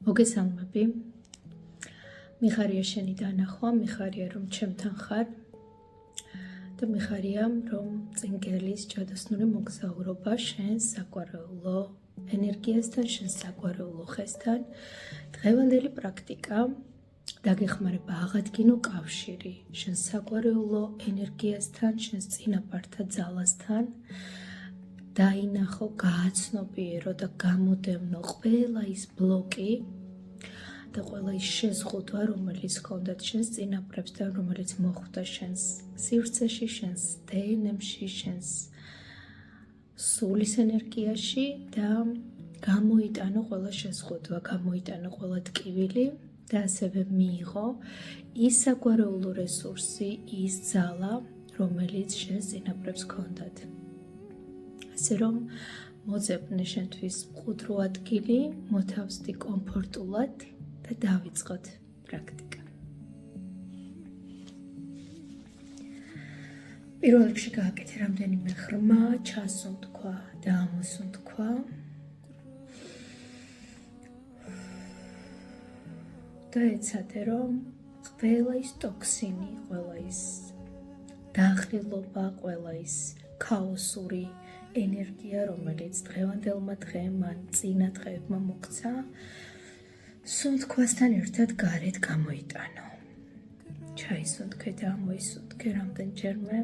მოგესალმები. მიხარია შენი დანახვა, მიხარია რომ ჩემთან ხარ და მიხარია რომ წინგელის ჯადოსნური მოგზაურობა შენს საყვარელო ენერგიასთან, შენს საყვარელო ხესთან, დღევანდელი პრაქტიკა დაგეხმარება აღადგინო კავშირი შენს საყვარელო ენერგიასთან, შენს წინაპართა ძალასთან. დაინახო, გააცნობიერო და გამოდევნო ყველა ის ბლოკი და ყველა ის შეზღუდვა, რომელიც ჰქონდათ შენს წინაპრებსთან, რომელიც მოხვდა შენს სივრცეში, შენს დნმ-ში, შენს სულის ენერგიაში და გამოიტანო ყველა შეზღუდვა, გამოიტანო ყველა ტკივილი და ასევე მიიღო ის საგვარეულო რესურსი, ის ძალა, რომელიც შენს წინაპრებს ჰქონდათ. ასე რომ მოძებნე შენთვის მყუდრო ადგილი, მოთავსდი კომფორტულად და დავიწყოთ პრაქტიკა. პირველ რიგში გააკეთე რამდენიმე ღრმა ჩასუნთქვა და ამოსუნთქვა. და ეცადე რომ ყველა ის ტოქსინი, ყველა ის დახრილობა, ყველა ის ქაოსური ენერგია, რომელიც დღევანდელმა დღემ ან წინა დღეებმა მოქცა, სუნთქვასთან ერთად გარეთ გამოიტანო. ჩაისუნთქე და ამოისუნთქე რამდენჯერმე.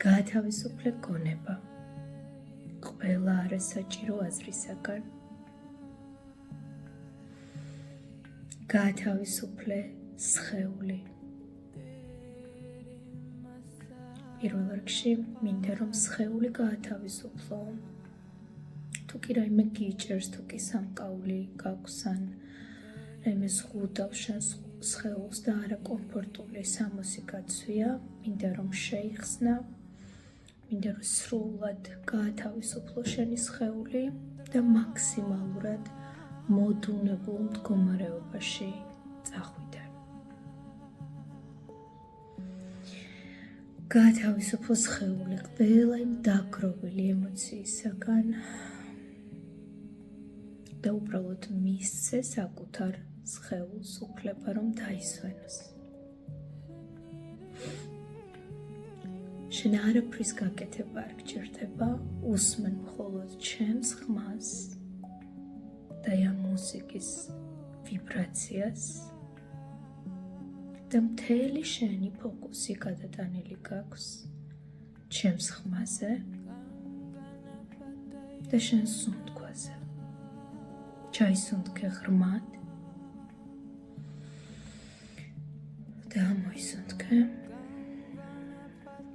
გაათავისუფლე გონება ყველა არასაჭირო აზრისაგან. გაათავისუფლე სხეული. პირველ რიგში მინდა რომ სხეული გაათავისუფლო. თუ კი რაიმე გიჭერს, თუ კი სამკაული გაქვს ან რაიმე ზღუდავს შენს სხეულს და არაკომფორტული სამოსი გაცვია, მინდა რომ შეიხსნა, მინდა რომ სრულად გაათავისუფლო შენი სხეული და მაქსიმალურად მოდუნებულ მდგომარეობაში წახვიდე. გაათავისუფლო სხეული ყველა იმ დაგროვილი ემოციისაგან და უბრალოდ მისცე საკუთარ სხეულს უფლება რომ დაისვენოს. შენ არაფრის გაკეთება არ გჭირდება, უსმენ მხოლოდ ჩემს ხმას და ამ მუსიკის ვიბრაციას და მთელი შენი ფოკუსი გადატანილი გაქვს ჩემს ხმაზე და შენს სუნთქვაზე. ჩაისუნთქე ღრმად და ამოისუნთქე.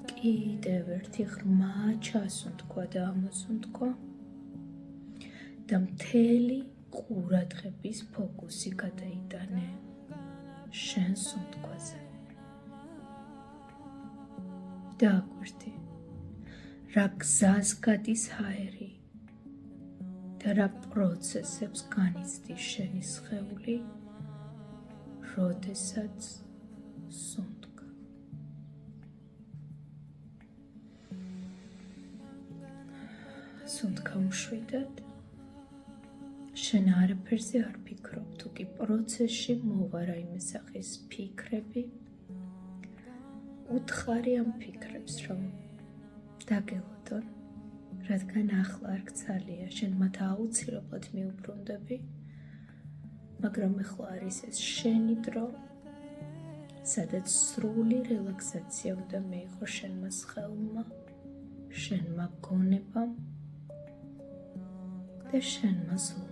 კიდევ ერთი ღრმა ჩასუნთქვა და ამოსუნთქვა და მთელი ყურადღების ფოკუსი გადაიტანე შენს სუნთქვაზე. დააკვირდი, რა გზას გადის ჰაერი და რა პროცესებს განიცდის შენი სხეული, როდესაც სუნთქა. სუნთქა მშვიდად. შენ არაფერზე არ ფიქრობ, თუ კი პროცესში მოვა რაიმე სახის ფიქრები, უთხარი ამ ფიქრებს, რომ დაგელოდონ, რადგან ახლა არ გცალია, შენ მათ აუცილებლად მიუბრუნდები, მაგრამ ეხლა არის ეს შენი დრო, სადაც სრული რელაქსაცია უნდა მიიღო შენმა სხეულმა, შენმა გონებამ და შენმა ზულმა.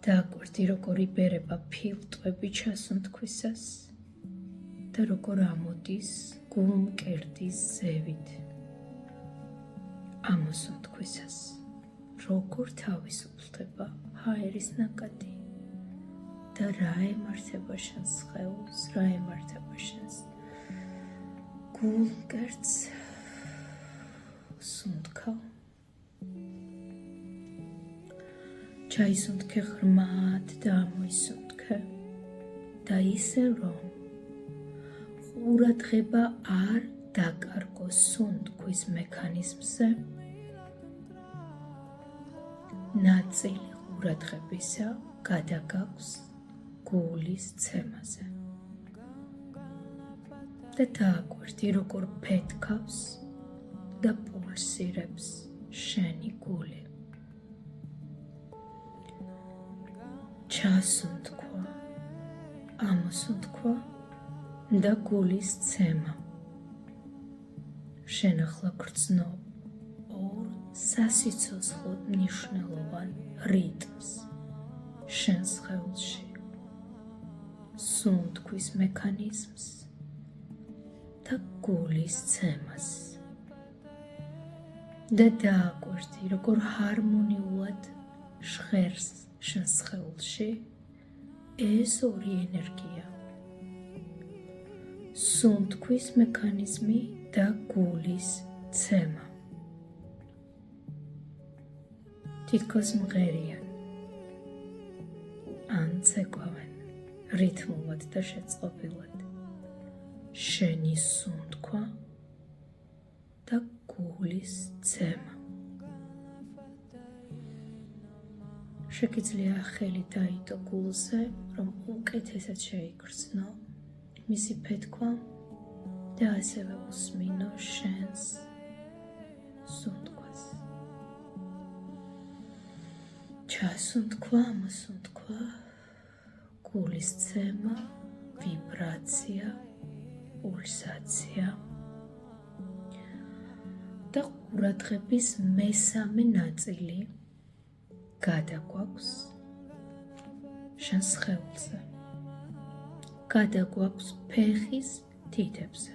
დააკვირდი, როგორ იბერება ფილტვები ჩასუნთქვისას და როგორ ამოდის გულმკერდის ზევით ამოსუნთქვისას, როგორ თავისუფლდება ჰაერის ნაკადი და რა ემართება შენს სხეულს, რა ემართება შენს გულმკერდს. სუნთქა. ჩაისუნთქე ღრმად და ამოისუნთქე და ისე რომ ყურადღება არ დაკარგო სუნთქვის მექანიზმზე, ნაწილი ყურადღებისა გადაგაქვს გულის ცემაზე და დააკვირდი, როგორ ფეთქავს და პულსირებს შენი გული. ჩასუნთქვა, ამოსუნთქვა და გულის ცემა. შენ ახლა გრძნობ ორ სასიცოცხლოდ მნიშვნელოვან რიტმს შენ სხეულში, სუნთქვის მექანიზმს და გულის ცემას. და დააკვირდი, როგორ ჰარმონიულად ჟღერს შენ სხეულში ეს ორი ენერგია, სუნთქვის მექანიზმი და გულის ცემა. თითქოს მღერიან, ან ცეკვავენ რითმულად და შეწყობილად შენი სუნთქვა და გულის ცემა. შეგიძლია ხელი დაიდო გულზე, რომ უკეთესად შეიგრძნო მისი ფეთქვა და ასევე უსმინო შენს სუნთქვას. ჩასუნთქვა, ამოსუნთქვა, გულის ცემა, ვიბრაცია, პულსაცია და ყურადღების მესამე ნაწილი გადაგვაქვს შენ სხეულზე, გადაგვაქვს ფეხის თითებზე.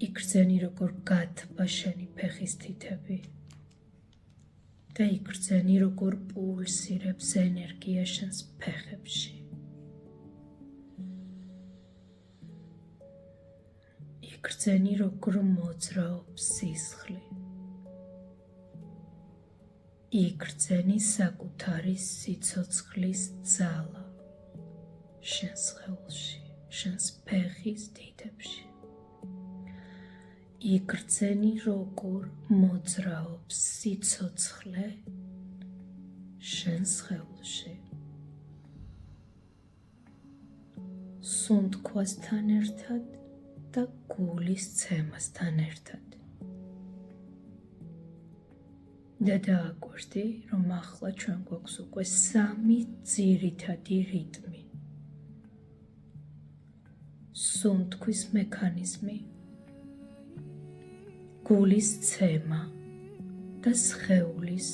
იგრძენი, როგორ გათბა შენი ფეხის თითები და იგრძენი, როგორ პულსირებს ენერგია შენს ფეხებში. იგრძენი, როგორ მოძრაობს სისხლი. იგრძენი საკუთარი სიცოცხლის ძალა შენს სხეულში, შენს ფეხის თითებში. იგრძენი, როგორ მოძრაობს სიცოცხლე შენს სხეულში. სუნთქვასთან ერთად და გულის ცემასთან ერთად. და დააკვირდი, რომ ახლა ჩვენ გვაქვს უკვე 3 ძირითადი რიტმი. სუნთქვის მექანიზმი, გულის ცემა და სხეულის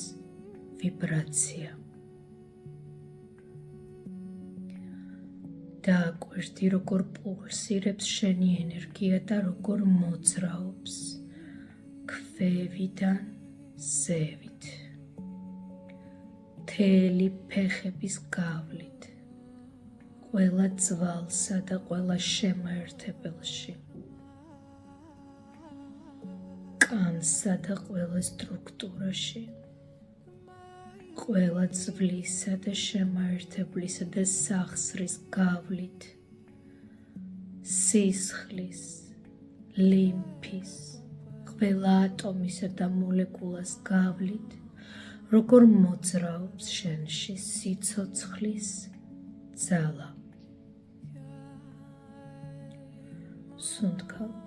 ვიბრაცია. დააკვირდი, როგორ პულსირებს შენი ენერგია და როგორ მოძრაობს ქვევიდან ზევით, მთელი ფეხების გავლით, ყველა ძვალსა და ყველა შემაერთებელში, კანსა და ყველა სტრუქტურაში, ყველა ძვლისა და შემაერთებლისა და სახსრის გავლით, სისხლის, ლიმფის, ყველა ატომისა და მოლეკულას გავლით, როგორ მოძრაობს შენში სიცოცხლის ძალა. სუნთქავთ.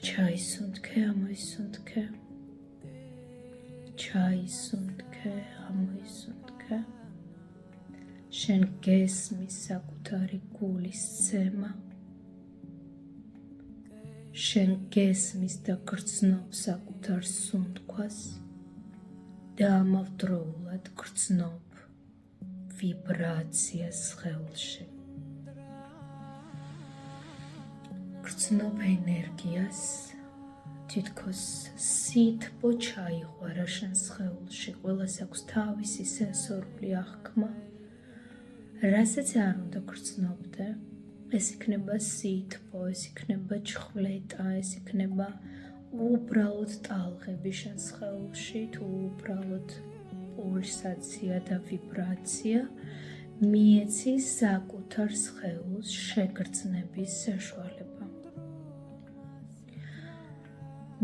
ჩაისუნთქე, ამოისუნთქე. ჩაისუნთქე, ამოისუნთქე. შენ გესმის საკუთარი გულის ცემა. შენ გესმის და გრძნობ საკუთარ სუნთქვას და ამავდროულად გრძნობ ვიბრაციას სხეულში. გრძნობ ენერგიას, თითქოს სითბო ჩაიღვარა შენ სხეულში, ყველას აქვს თავისი სენსორული აღქმა. რასაც არ უნდა გრძნობდე, ეს იქნება სითბო, ეს იქნება ჩხვლეტა, ეს იქნება უბრალოდ ტალღები შენ სხეულში, თუ უბრალოდ პულსაცია და ვიბრაცია მიეცის საკუთარ სხეულს შეგრძნების საშუალება.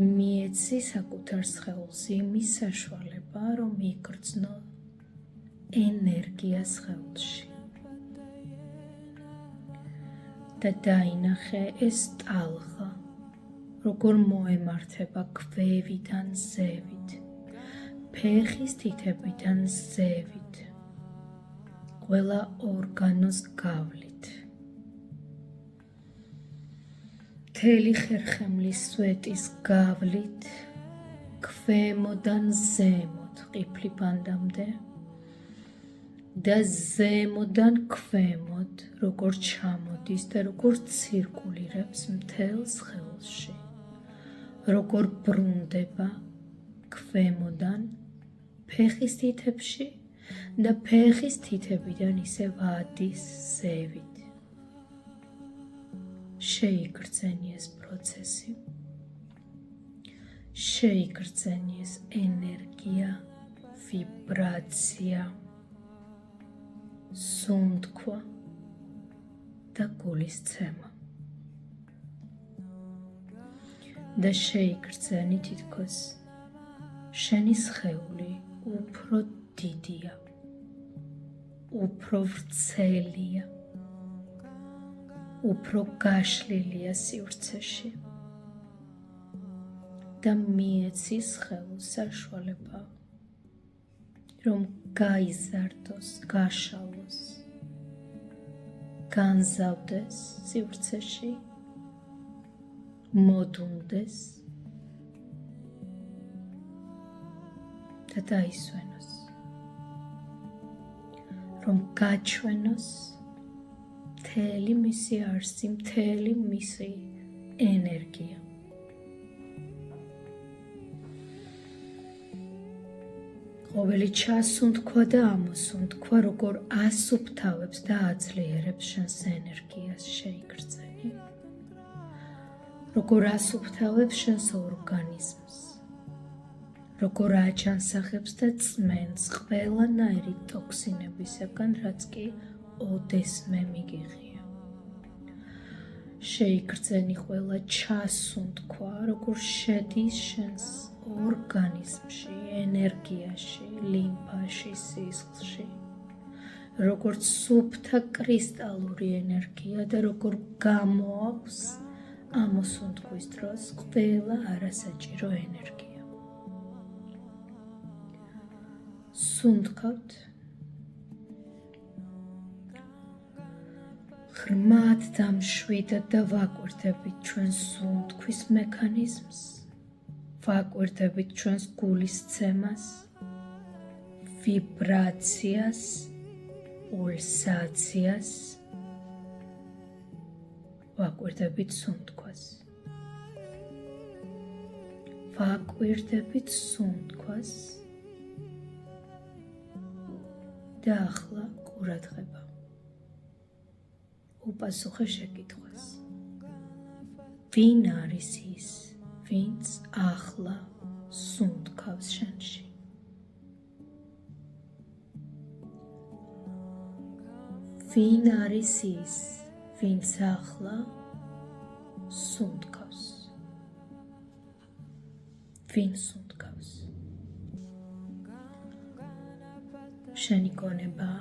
მიეცი საკუთარ სხეულს იმის საშუალება, რომ იგრძნო ენერგია სხეულში. და დაინახე ეს ტალღა, როგორ მოემართება ქვევიდან ზევით, ფეხის თითებიდან ზევით, ყველა ორგანოს გავლით. მთელი ხერხემლის სვეტის გავლით, ქვემოდან ზემოთ ყიფლი ბანდამდე და ზემოდან ქვემოთ, როგორ ჩამოდის და როგორ ცირკულირებს მთელ სხეულში, როგორ ბრუნდება ქვემოდან ფეხის თითებში და ფეხის თითებიდან ისევ ადის ზევით. შეიგრძენი ეს პროცესი, შეიგრძენი ეს ენერგია, ვიბრაცია, სუნთქვა და გულისცემა. და შეიგრძენი თითქოს შენი სხეული უფრო დიდია, უფრო ვრცელია, უფრო გაშლილია სივრცეში და მიეცი სხეულს საშუალება, რომ გაიზარდოს, გაშალოს, განზავდეს სივრცეში, მოდუნდეს და დაისვენოს, რომ გაჩვენოს მთელი მისი არსი, მთელი მისი ენერგია. ყოველი ჩასუნთქვა და ამოსუნთქვა, როგორ ასუფთავებს და აძლიერებს შენს ენერგიას, შეიგრძენი. როგორ ასუფთავებს შენს ორგანიზმს, როგორ აჯანსაღებს და წმენს ყველანაირი ტოქსინებისაგან, რაც კი ოდესმე მიგიღია. შეიგრძენი ყველა ჩასუნთქვა, როგორ შედის შენს ორგანიზმში, ენერგიაში, ლიმფაში, სისხლში, როგორც სუფთა კრისტალური ენერგია და როგორ გამოაქვს ამოსუნთქვის დროს ყველა არასაჭირო ენერგია. სუნთქავთ ღრმად დამშვიდად და ვაკვირდებით ჩვენს სუნთქვის მექანიზმს, ვაკვირდებით ჩვენს გულისცემას, ვიბრაციას, პულსაციას, ვაკვირდებით სუნთქვას. ვაკვირდებით სუნთქვას და ახლა ყურადღება. უპასუხე შეკითხვას. ვინ არის ის, ვინც ახლა სუნთქავს შენში? ვინ არის ის, ვინც ახლა სუნთქავს? ვინ სუნთქავს? შენი გონება,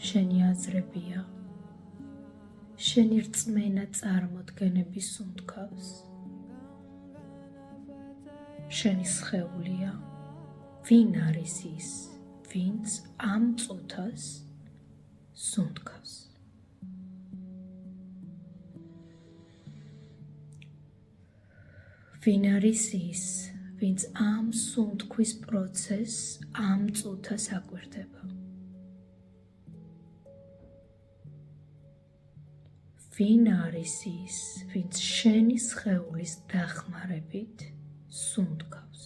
შენი აზრებია, შენი რწმენა წარმოდგენები სუნთქავს. შენი სხეულია, ვინ არის ის, ვინც ამ წუთას სუნთქავს? ვინ არის ის, ვინც ამ სუნთქვის პროცესს ამ წუთას აკვირდება? ვინ არის ის, ვინც შენი სხეულის დახმარებით სუნთქავს?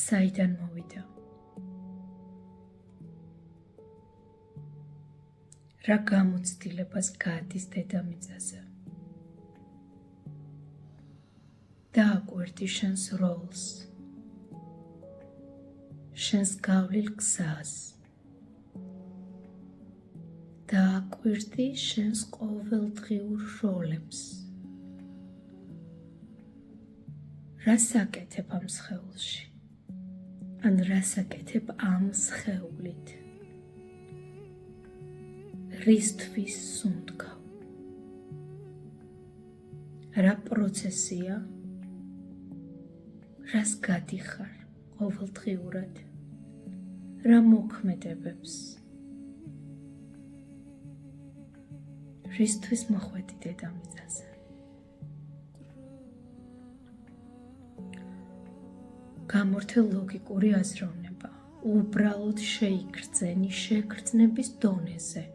საიდან მოვიდა? რა გამოცდილებას გადის დედამიწაზე? დააკვირდი შენს როლს, შენს გავლილ გზას, დააკვირდი შენს ყოველდღიურ როლებს. რას აკეთებ ამ სხეულში? ან რას აკეთებ ამ სხეულით? რისთვის სუნთქავ? რა პროცესია? რას გადიხარ ყოველდღიურად? რა მოქმედებებს? რისთვის მოხვედი დედამიწაზე? გამორთე ლოგიკური აზროვნება, უბრალოდ შეიგრძენი შეგრძნების დონეზე.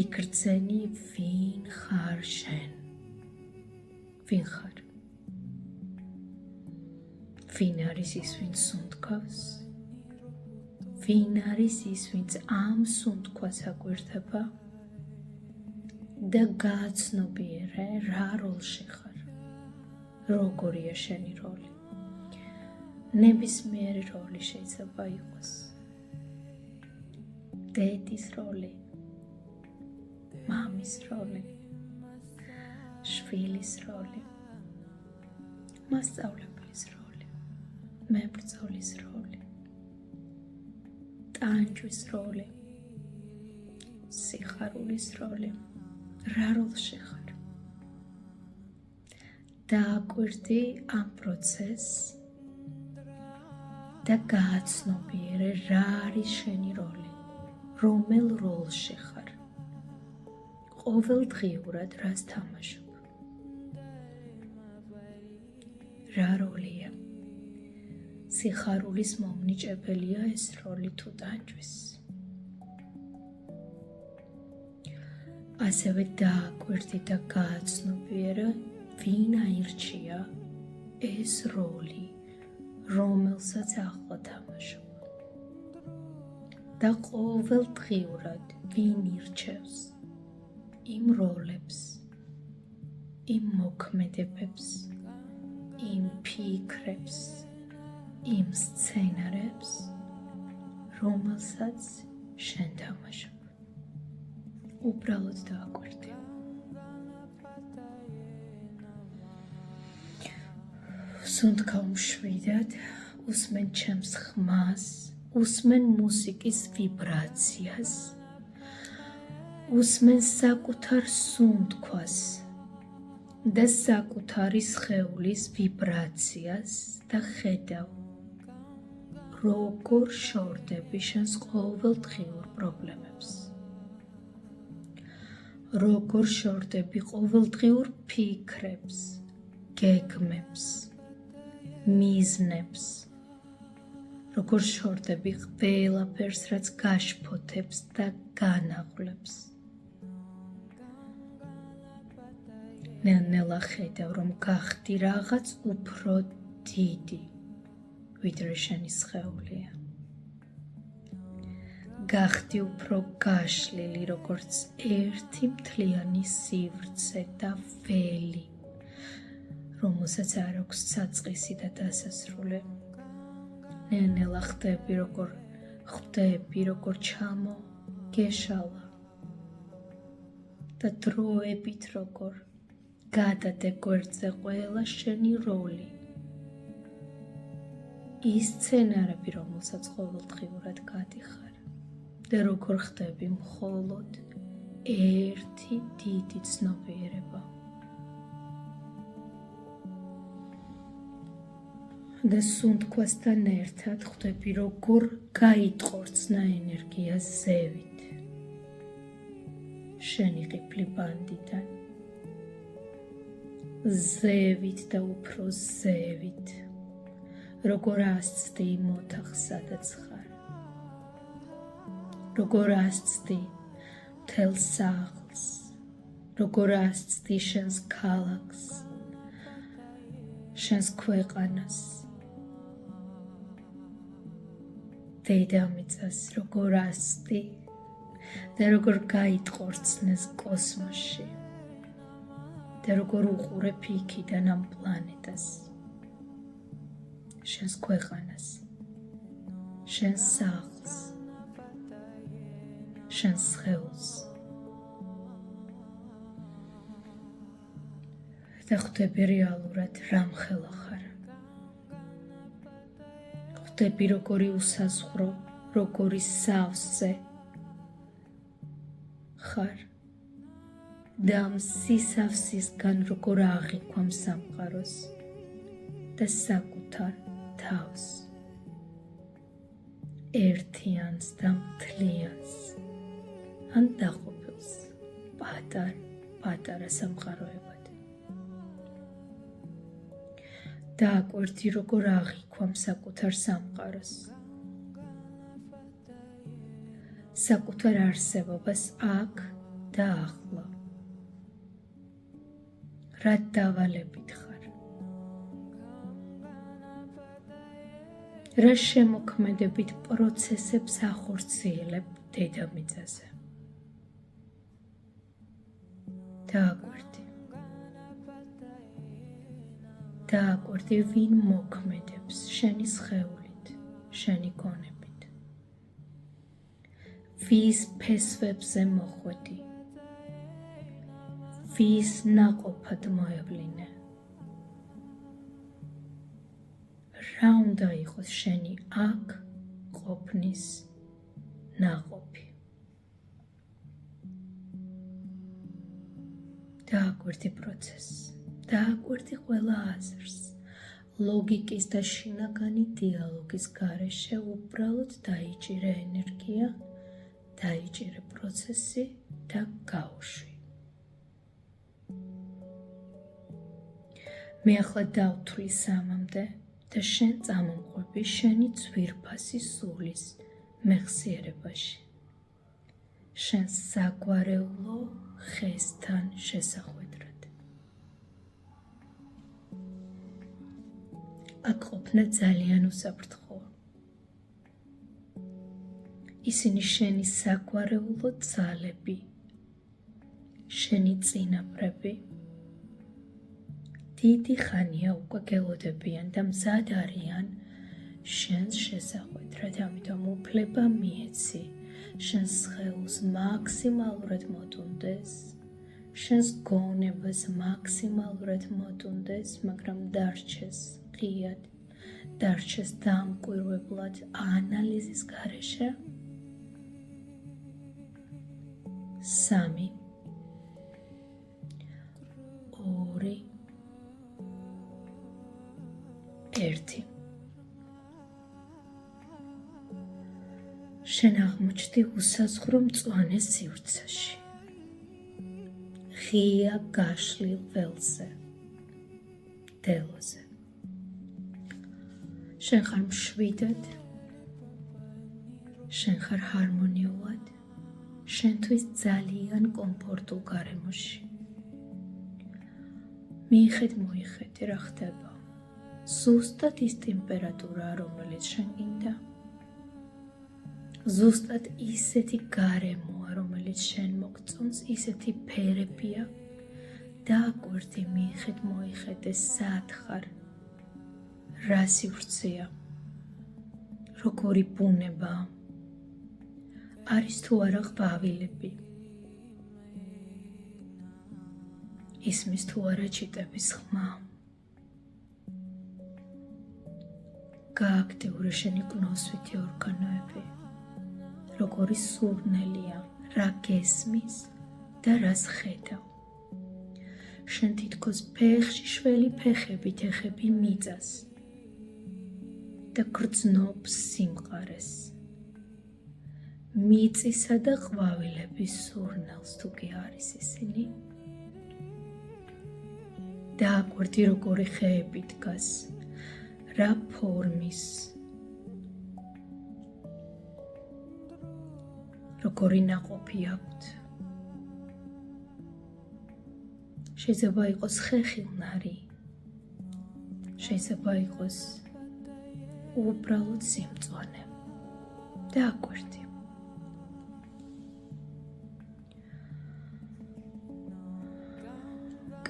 იგრძენი ვინ ხარ შენ? ვინ ხარ? ვინ არის ის, ვინც სუნთქავს? ვინ არის ის, ვინც ამ სუნთქვას აკვირდება? და გააცნობიერე რა როლში ხარ? როგორია შენი როლი? ნებისმიერი როლი შეიძლება იყოს. დედის როლი, მამის როლი, შვილის როლი, მასწავლებლის როლი, მებრძოლის როლი, ტანჯვის როლი, სიხარულის როლი. რა როლში ხარ? დააკვირდი ამ პროცესს და გააცნობიერე რა არის შენი როლი, რომელ როლში ხარ, ყოველდღიურად რას თამაშობ, რა როლია? სიხარულის მომნიჭებელია ეს როლი თუ ტანჯვის? ასევე დააკვირდი და გააცნობიერე ვინ აირჩია ეს როლი, რომელსაც ახლა თამაშობ. და ყოველდღიურად ვინ ირჩევს იმ როლებს, იმ მოქმედებებს, იმ ფიქრებს, იმ სცენარებს, რომელსაც შენ თამაშობ. უბრალოდ დააკვირდი. სუნთქავ მშვიდად, უსმენ ჩემს ხმას, უსმენ მუსიკის ვიბრაციას, უსმენ საკუთარ სუნთქვას და საკუთარი სხეულის ვიბრაციას და ხედავ, როგორ შორდები შენს ყოველდღიურ პრობლემებს. როგორ შორდები ყოველდღიურ ფიქრებს, გეგმებს, მიზნებს, როგორ შორდები ყველაფერს, რაც გაშფოთებს და განაღვლებს. ნელ-ნელა ხედავ, რომ გახდი რაღაც უფრო დიდი, ვიდრე შენი სხეულია. გახდი უფრო გაშლილი, როგორც ერთი მთლიანი სივრცე და ველი, რომელსაც არ აქვს საწყისი და დასასრული. ნელ-ნელა ხვდები, როგორ ჩამოგეშალა და დროებით როგორ გადადე გვერდზე ყველა შენი როლი. ის სცენარები, რომელსაც ყოველდღიურად გადიხარ. და როგორ ხდები მხოლოდ ერთი დიდი ცნობიერება. და სუნთქვასთან ერთად ხვდები, როგორ გაიტყორცნა ენერგია ზევით. შენი ყიფლი ბანდიდან. ზევით და უფრო ზევით. როგორ ასწდი იმ ოთახს, სადაც ხარ. როგორ ასწდი მთელ სახლს, როგორ ასწდი შენს ქალაქს, შენს ქვეყანას, დედამიწას, როგორ ასწდი და როგორ გაიტყორცნეს კოსმოსში და და როგორ უყურებ იქიდან ამ პლანეტას, შენს ქვეყანას, შენს სახლს, შენს სხეულს და ხვდები რეალურად რამხელა ხარ. ხვდები როგორი უსაზღვრო, როგორი სავსე ხარ და ამ სისავსისგან როგორ აღიქვამ სამყაროს და საკუთარ თავს, ერთიანს და მთლიანს, ან დაყოფილს პატარა სამყაროებად. დააკვირდი როგორ აღიქვამ საკუთარ სამყაროს, საკუთარ არსებობას აქ და ახლა. რა დავალებით ხარ? რა შემოქმედებით პროცესებს ახორციელებ დედამიწაზე? დააკვირდი ვინ მოქმედებს შენი სხეულით, შენი გონებით. ვის ფესვებზე მოხვედი, ვის ნაყოფად მოევლინე. რა უნდა იყოს შენი აქ ყოფნის ნაყოფი. დააკვირდი პროცესს, დააკვირდი ყველა აზრს, ლოგიკის და შინაგანი დიალოგის გარეშე უბრალოდ დაიჭირე ენერგია, დაიჭირე პროცესი და გაუშვი. მე ახლა დავთვლი 3-მდე და შენ წამომყვები შენი ძვირფასი სულის მეხსიერებაში, შენ საგვარეულო ხესთან შესახვედრად. აქ ყოფნა ძალიან უსაფრთხოა. ისინი შენი საგვარეულო ძალები, შენი წინაპრები, დიდი ხანია უკვე გელოდებიან და მზად არიან შენს შესახვედრად, ამიტომ უფლება მიეცი შენს სხეულს მაქსიმალურად მოტუნდეს, შენს გონებას მაქსიმალურად მოტუნდეს, მაგრამ დარჩეს ღიად, დარჩეს დამკვირვებლად ანალიზის გარეშე. 3, 2, 1. შენ აღმოჩნდი უსაზღვრო მწვანე სივრცეში, ღია გაშლილ ველზე, დელოზე. შენ ხარ მშვიდად, შენ ხარ ჰარმონიულად, შენთვის ძალიან კომფორტულ გარემოში. მიხედი რა ხდება. ზუსტად ის ტემპერატურა, რომელიც შენ გინდა. ზუსტად ისეთი გარემოა, რომელიც შენ მოგწონს, ისეთი ფერებია. დააკვირდი, მიხედე, სად ხარ, რა სივრცეა, როგორი ბუნება, არის თუ არა ყვავილები, ისმის თუ არა ჩიტების ხმა. გააქტიურე შენი კნოსვითი ორგანოები, როგორი სურნელია, რა გესმის და რას ხედავ. შენ თითქოს ფეხში შველი ფეხებით ეხები მიწას და გრძნობს სიმყარეს. მიწისა და ყვავილების სურნელს თუ კი არის ისინი. დააკვირდი როგორი ხეები დგას, რა ფორმის, როგორი ნაყოფი აქვთ. შეიძლება იყოს ხეხილნარი, შეიძლება იყოს უბრალოდ სიმწვანე. დააკვირდი.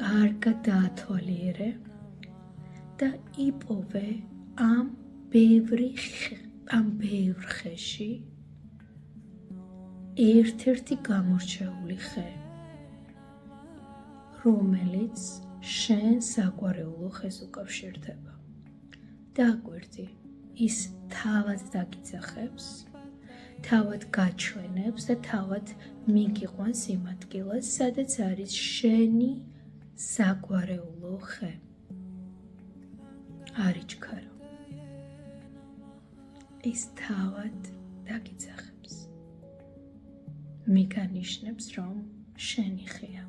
კარგი კარგად დაათვალიერე და იპოვე ამ ბევრ ხეში ერთ-ერთი გამორჩეული ხე, რომელიც შენ საგვარეულო ხეს უკავშირდება. დააკვირდი, ის თავად დაგიძახებს, თავად გაჩვენებს და თავად მიგიყვანს იმ ადგილას, სადაც არის შენი საგვარეულო ხე. არიჩქარო. ის თავად დაგიძახებს. მიგანიშნებს, რომ შენი ხეა.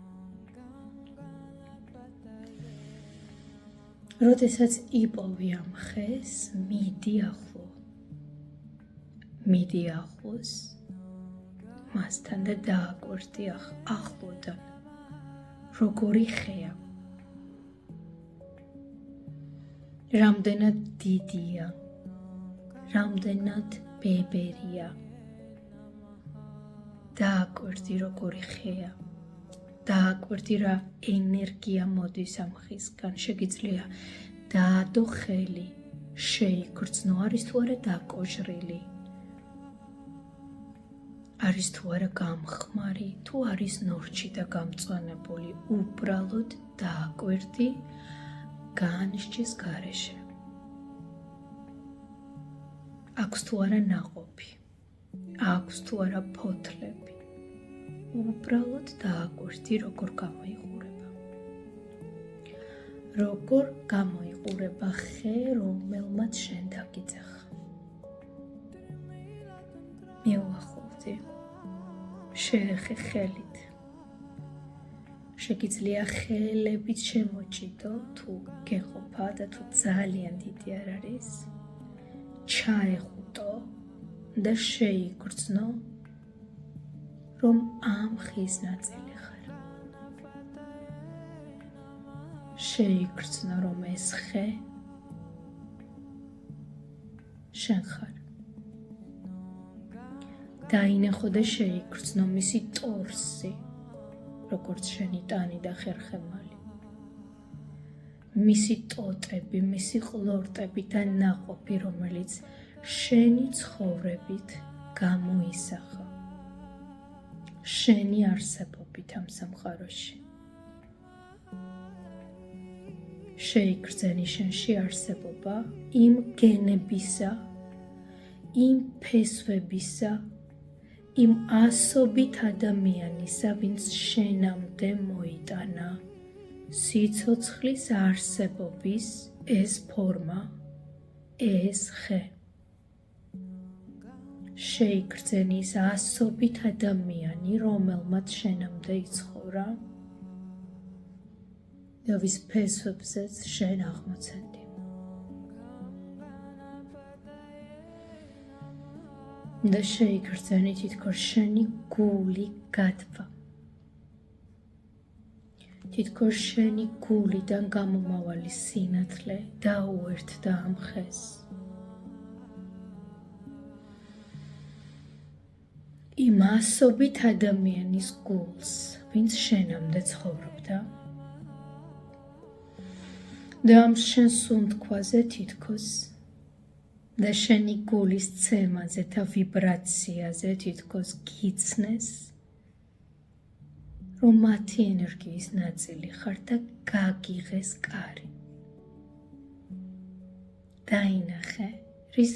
როდესაც იპოვი ამ ხეს, მიდი ახლოს მასთან და დააკვირდი ახლოდან, როგორი ხეა, რამდენად დიდია, რამდენად ბებერია. დააკვირდი როგორი ხეა, დააკვირდი რა ენერგია მოდის ამ ხისგან. შეგიძლია დაადო ხელი, შეიგრძნო, არის თუ არა დაკოჟრილი, არის თუ არა გამხმარი, თუ არის ნორჩი და გამწვანებული. უბრალოდ დააკვირდი განსჯის გარეშე. აქვს თუ არა ნაყოფი, აქვს თუ არა ფოთლები. უბრალოდ დააკვირდი როგორ გამოიყურება. როგორ გამოიყურება ხე, რომელმაც შენ დაგიძახა. მიუახლოვდი, შეეხე ხელით. შეგიძლია ხელებით შემოჭიდო, თუ გეყოფა და თუ ძალიან დიდი არ არის. ჩაეხუტო და შეიგრძნო, რომ ამ ხის ნაწილი ხარ. შეიგრძნო, რომ ეს ხე შენ ხარ. დაინახო და შეიგრძნო მისი ტორსი, როგორც შენი ტანი და ხერხემალი. მისი ტოტები, მისი ყლორტები და ნაყოფი, რომელიც შენი ცხოვრებით გამოისახა. შენი არსებობით ამ სამყაროში. შეიგრძენი შენში არსებობა იმ გენებისა, იმ ფესვებისა, იმ ასობით ადამიანისა, ვინც შენამდე მოიტანა სიცოცხლის არსებობის ეს ფორმა, ეს ხე. შეიგრძენი ის ასობით ადამიანი, რომელმაც შენამდე იცხოვრა და ვის ფესვებზეც შენ აღმოცენდი. და შეიგრძენი თითქოს შენი გული გადვა. თითქოს შენი გულიდან გამომავალი სინათლე დაუერთდა ამ ხეს. იმ ასობით ადამიანის გულს, ვინც შენამდე ცხოვრობდა და ამ შენ სუნთქვაზე თითქოს და შენი გულის ცემაზე და ვიბრაციაზე თითქოს გიცნეს, რომ მათი ენერგიის ნაწილი ხარ და გაგიღეს კარი. დაინახე, რის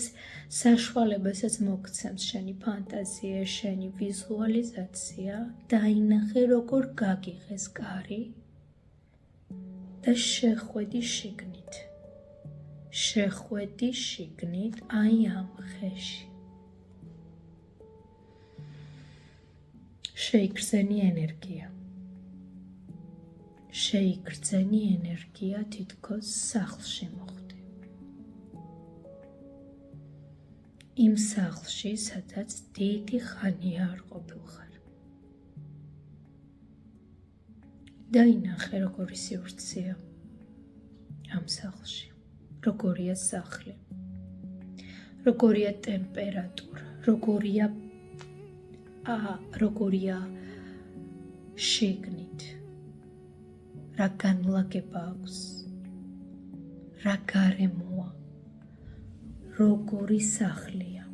საშუალებასაც მოგცემს შენი ფანტაზია, შენი ვიზუალიზაცია, დაინახე როგორ გაგიღეს კარი და შეხვედი შიგნით. შეხვედი შიგნით აი ამ ხეში. შეიგრძენი ენერგია. შეიგრძენი ენერგია თითქოს სახლში მოხვდი. იმ სახლში, სადაც დიდი ხანია არ ყოფილხარ. დაინახე როგორი სივრცეა ამ სახლში. როგორია სახლი, როგორია ტემპერატურა, როგორია შიგნით, რა განლაგება აქვს, რა გარემოა, როგორი სახლია,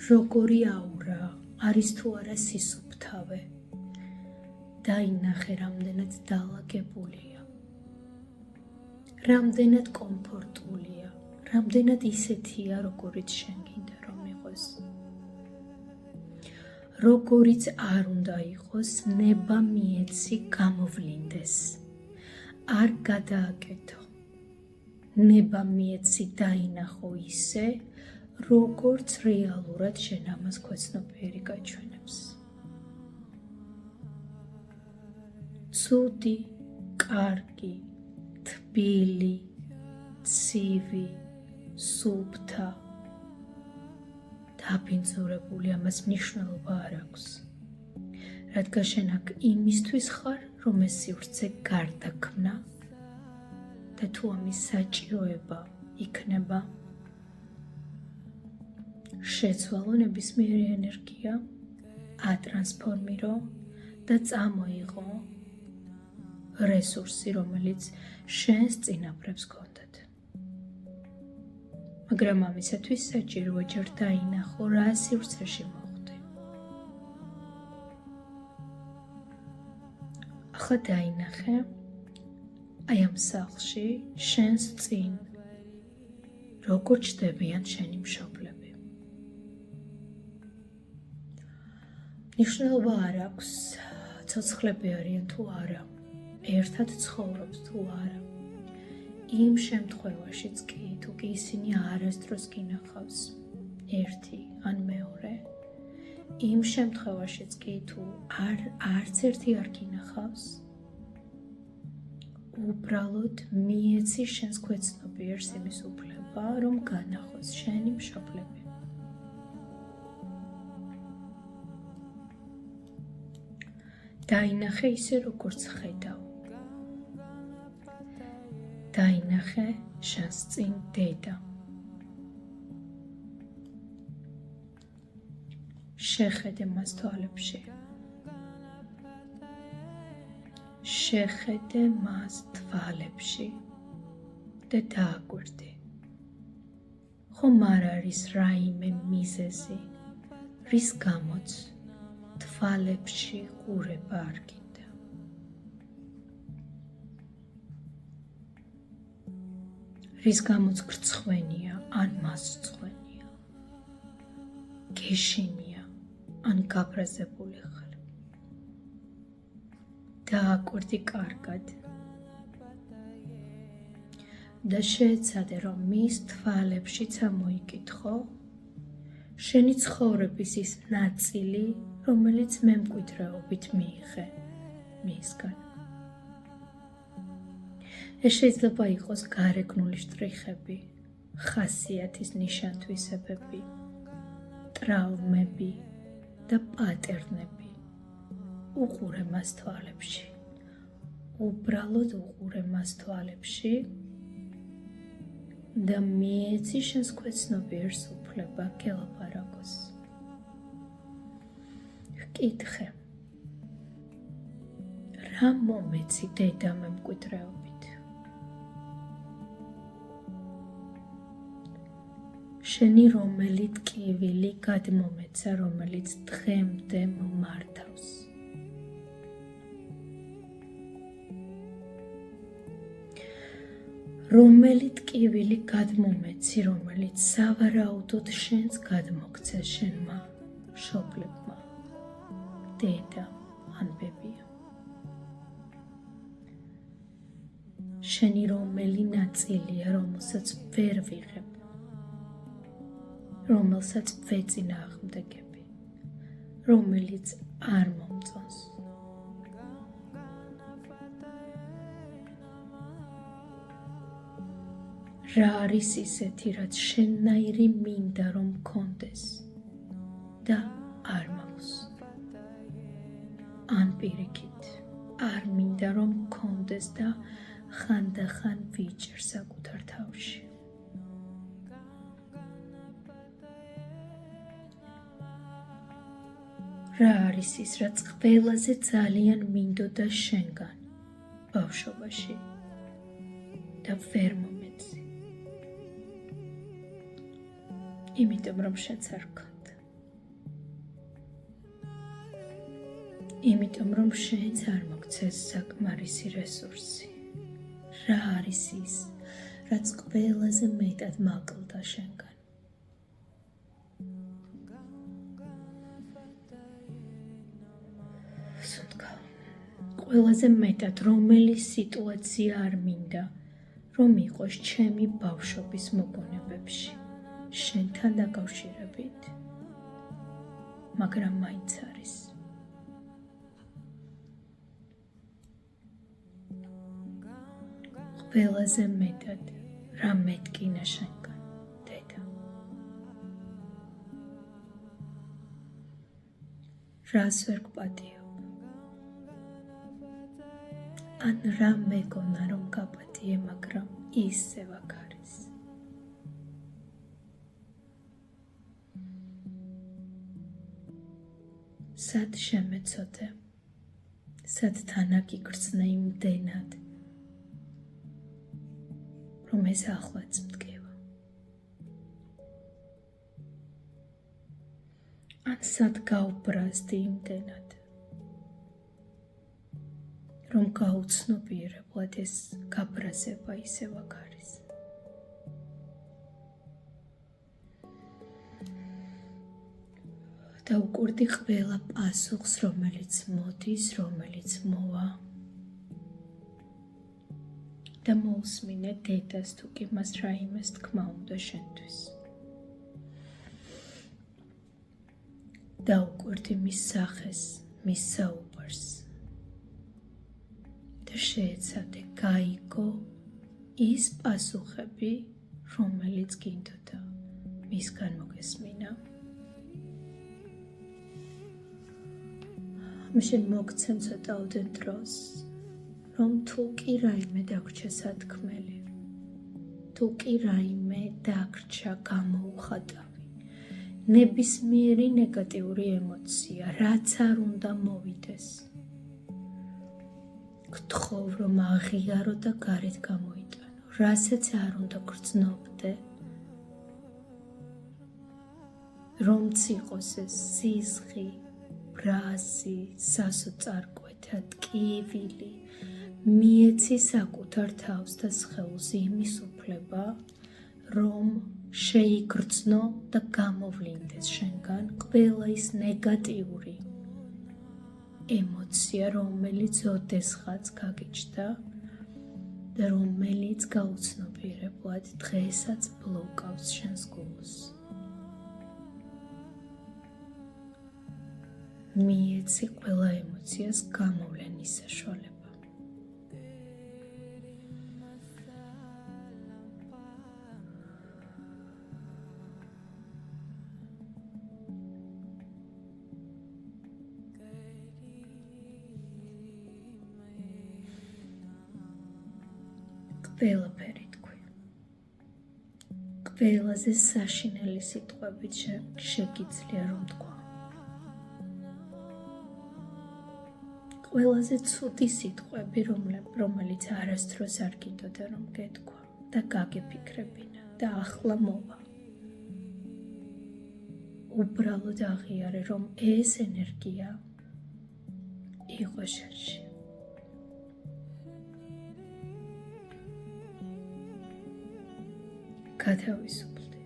როგორი აურაა, არის თუ არა სისუფთავე, დაინახე რამდენად დალაგებულია, რამდენად კომფორტულია, რამდენად ისეთია, როგორიც შენ გინდა რომ იყოს. როგორიც არ უნდა იყოს, ნება მიეცი გამოვლინდეს, არ გადააკეთო, ნება მიეცი დაინახო ისე, როგორც რეალურად შენ ამას ქვეცნობიერი გაჩვენებს. ცუდი, კარგი, თბილი, ცივი, სუფთა, დაბინძურებული ამას მნიშვნელობა არ აქვს. რადგან შენ აქ იმისთვის ხარ, რომ ეს სივრცე გარდაქმნა და თუ ამის საჭიროება იქნება, შეცვალო ნებისმიერი ენერგია, ატრანსფორმირო და წამოიღო რესურსი, რომელიც შენს წინაპრებს ჰქონდათ. მაგრამ ამისათვის საჭიროა ჯერ დაინახო, რა სივრცეში მოხვდი. ახლა დაინახე, აი ამ სახლში შენს წინ როგორ ჩდებიან შენი მშობლები. მნიშვნელობა არ აქვს, ცოცხლები არიან თუ არა, ერთად ცხოვრობს თუ არა. იმ შემთხვევაშიც კი, თუ კი ისინი არასდროს გინახავს, ერთი ან მეორე, იმ შემთხვევაშიც კი, თუ არც ერთი არ გინახავს, უბრალოდ მიეცი შენს ქვეცნობიერს იმის უფლება, რომ განახოს შენი მშობლები. დაინახე ისე, როგორც ხედავ. დაინახე შენს წინ დედა. შეხედე მას თვალებში. შეხედე მას თვალებში და დააკვირდი. ხომ არ არის რაიმე მიზეზი, რის გამოც თვალებში ყურება არ გინდა. რის გამოც გრცხვენია ან მასწვენია, გეშინია ან გაბრაზებული ხარ. დააკვირდი კარგად და შეეცადე, რომ მის თვალებშიც ამოიკითხო შენი ცხოვრების ის ნაწილი, რომელიც მემკვიდრეობით მიიღე მისგან. ეს შეიძლება იყოს გარეგნული შტრიხები, ხასიათის ნიშან-თვისებები, ტრავმები და პატერნები. უყურე მას თვალებში. უბრალოდ უყურე მას თვალებში და მიეცი შენს ქვეცნობიერს უფლება გელაპარაკოს. ვკითხე, რა მომეცი დედა მემკვიდრეობით? შენი რომელი ტკივილი გადმომეცა, რომელიც დღემდე მმართავს? რომელი ტკივილი გადმომეცი, რომელიც სავარაუდოდ შენს გადმოგცეს შენმა მშობლებმა, დედა ან ბებია? შენი რომელი ნაწილია, რომელსაც ვერ ვიღებ, რომელსაც ვეწინააღმდეგები, რომელიც არ მომწონს? რა არის ისეთი, რაც შენნაირი მინდა რომ მქონდეს და არ მაქვს? ან პირიქით, არ მინდა რომ მქონდეს და ხანდახან ვიჭერ საკუთარ თავში. რა არის ის, რაც ყველაზე ძალიან მინდოდა შენგან ბავშვობაში და ვერ მომეცი. იმიტომ რომ შენც არ გქონდა. იმიტომ რომ შენც არ მოგცეს საკმარისი რესურსი. რა არის ის, რაც ყველაზე მეტად მაკლდა შენგან? ყველაზე მეტად რომელი სიტუაცია არ მინდა, რომ იყოს ჩემი ბავშვობის მოგონებებში, შენთან დაკავშირებით, მაგრამ მაინც არის. ყველაზე მეტად რა მეტკინა შენგან, დედა. რას ვერ გპატიო? ან რა მეგონა რომ გაპატიე, მაგრამ ისევ აქ არის. სად შემეცოდე, სად თან აგიგრძნე იმდენად, რომ ეს ახლაც მდგება. ან სად გაუბრაზდი იმდენად, რომ გაუცნობიერებლად ეს გაბრაზება ისევ აქ არის. და უკვირდი ყველა პასუხს, რომელიც მოდის, რომელიც მოვა. და მოусმინე დედას თუ კი მას რაიმეს თქმა უნდა შენთვის. და უკვირდი მის სახეს, მის საუბარს. და შეეცადე გაიგო ის პასუხები, რომელიც გინდოდა მისგან მოგესმინა. მაშინ მოგცემ ცოტაოდენ დროს, რომ თუ კი რაიმე დაგვრჩა სათქმელი, თუ კი რაიმე დაგვრჩა გამოუხატავი, ნებისმიერი ნეგატიური ემოცია, რაც არ უნდა მოვიდეს, გთხოვ რომ აღიარო და გარეთ გამოიტანო, რასაც არ უნდა გრძნობდე, რომც იყოს ეს სიზღი, ბრაზი, სასოწარკვეთა, ტკივილი, მიეცი საკუთარ თავს და სხეულს იმის უფლება, რომ შეიგრძნო და გამოვლინდეს შენგან ყველა ის ნეგატიური ემოცია, რომელიც ოდესღაც გაგიჩნდა და რომელიც გაუცნობიერებლად დღესაც ბლოკავს შენს გულს. მიეცი ყველა ემოციას გამოვლენის საშუალება. ყველაფერი თქვი. ყველაზე საშინელი სიტყვებით შეგიძლია რომ თქვა. ყველაზე ცუდი სიტყვები, რომელიც არასდროს არ გინდოდა რომ გეთქვა და გაგეფიქრებინა და ახლა მოვა. უბრალოდ აღიარე, რომ ეს ენერგია იყო შენში. გათავისუფლდი.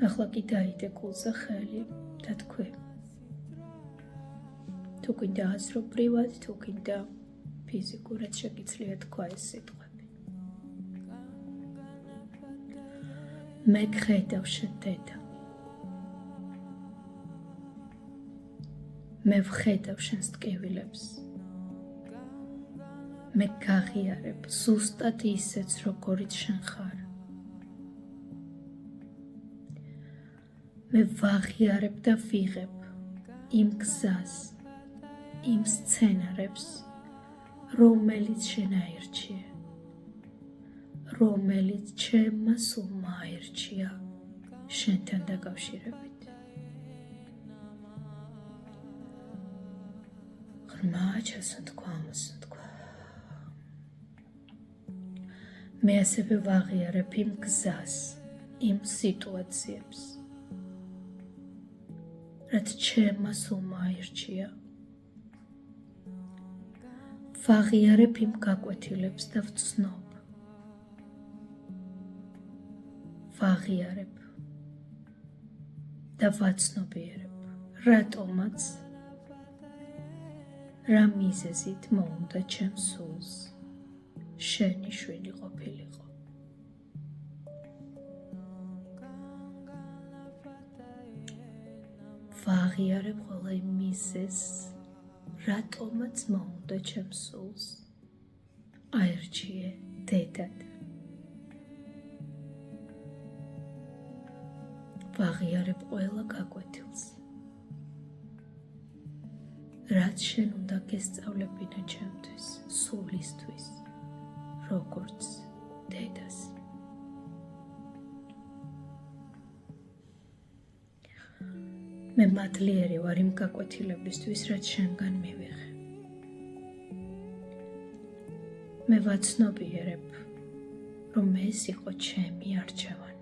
ახლა კი დაიდე გულზე ხელი და თქვი. თუ გინდა აზრობრივად, თუ გინდა ფიზიკურად შეგიძლია თქვა ეს სიტყვები. მე გხედავ შენ დედა. მე ვხედავ შენს ტკივილებს. მე გაღიარებ ზუსტად ისეც, როგორიც შენ ხარ. მე ვაღიარებ და ვიღებ იმ გზას, იმ სცენარებს, რომელიც შენ აირჩიე, რომელიც ჩემმა სულმა აირჩია შენთან დაკავშირებით. ღრმა ჩასუნთქვა, ამოსუნთქვა. მე ასევე ვაღიარებ იმ გზას, იმ სიტუაციებს, რაც ჩემმა სულმა აირჩია. ვაღიარებ იმ გაკვეთილებს და ვცნობ. ვაღიარებ და ვაცნობიერებ, რატომაც რა მიზეზით მოუნდა ჩემს სულს შენი შვილი ყოფილიყო. ვაღიარებ ყველა იმ მიზეზს, რატომაც მოუნდა ჩემს სულს აირჩიე დედად. ვაღიარებ ყველა გაკვეთილს, რაც შენ უნდა გესწავლებინა ჩემთვის, სულისთვის, როგორც დედას. მე მადლიერი ვარ იმ გაკვეთილებისთვის, რაც შენგან მივიღე. მე ვაცნობიერებ, რომ ეს იყო ჩემი არჩევანი.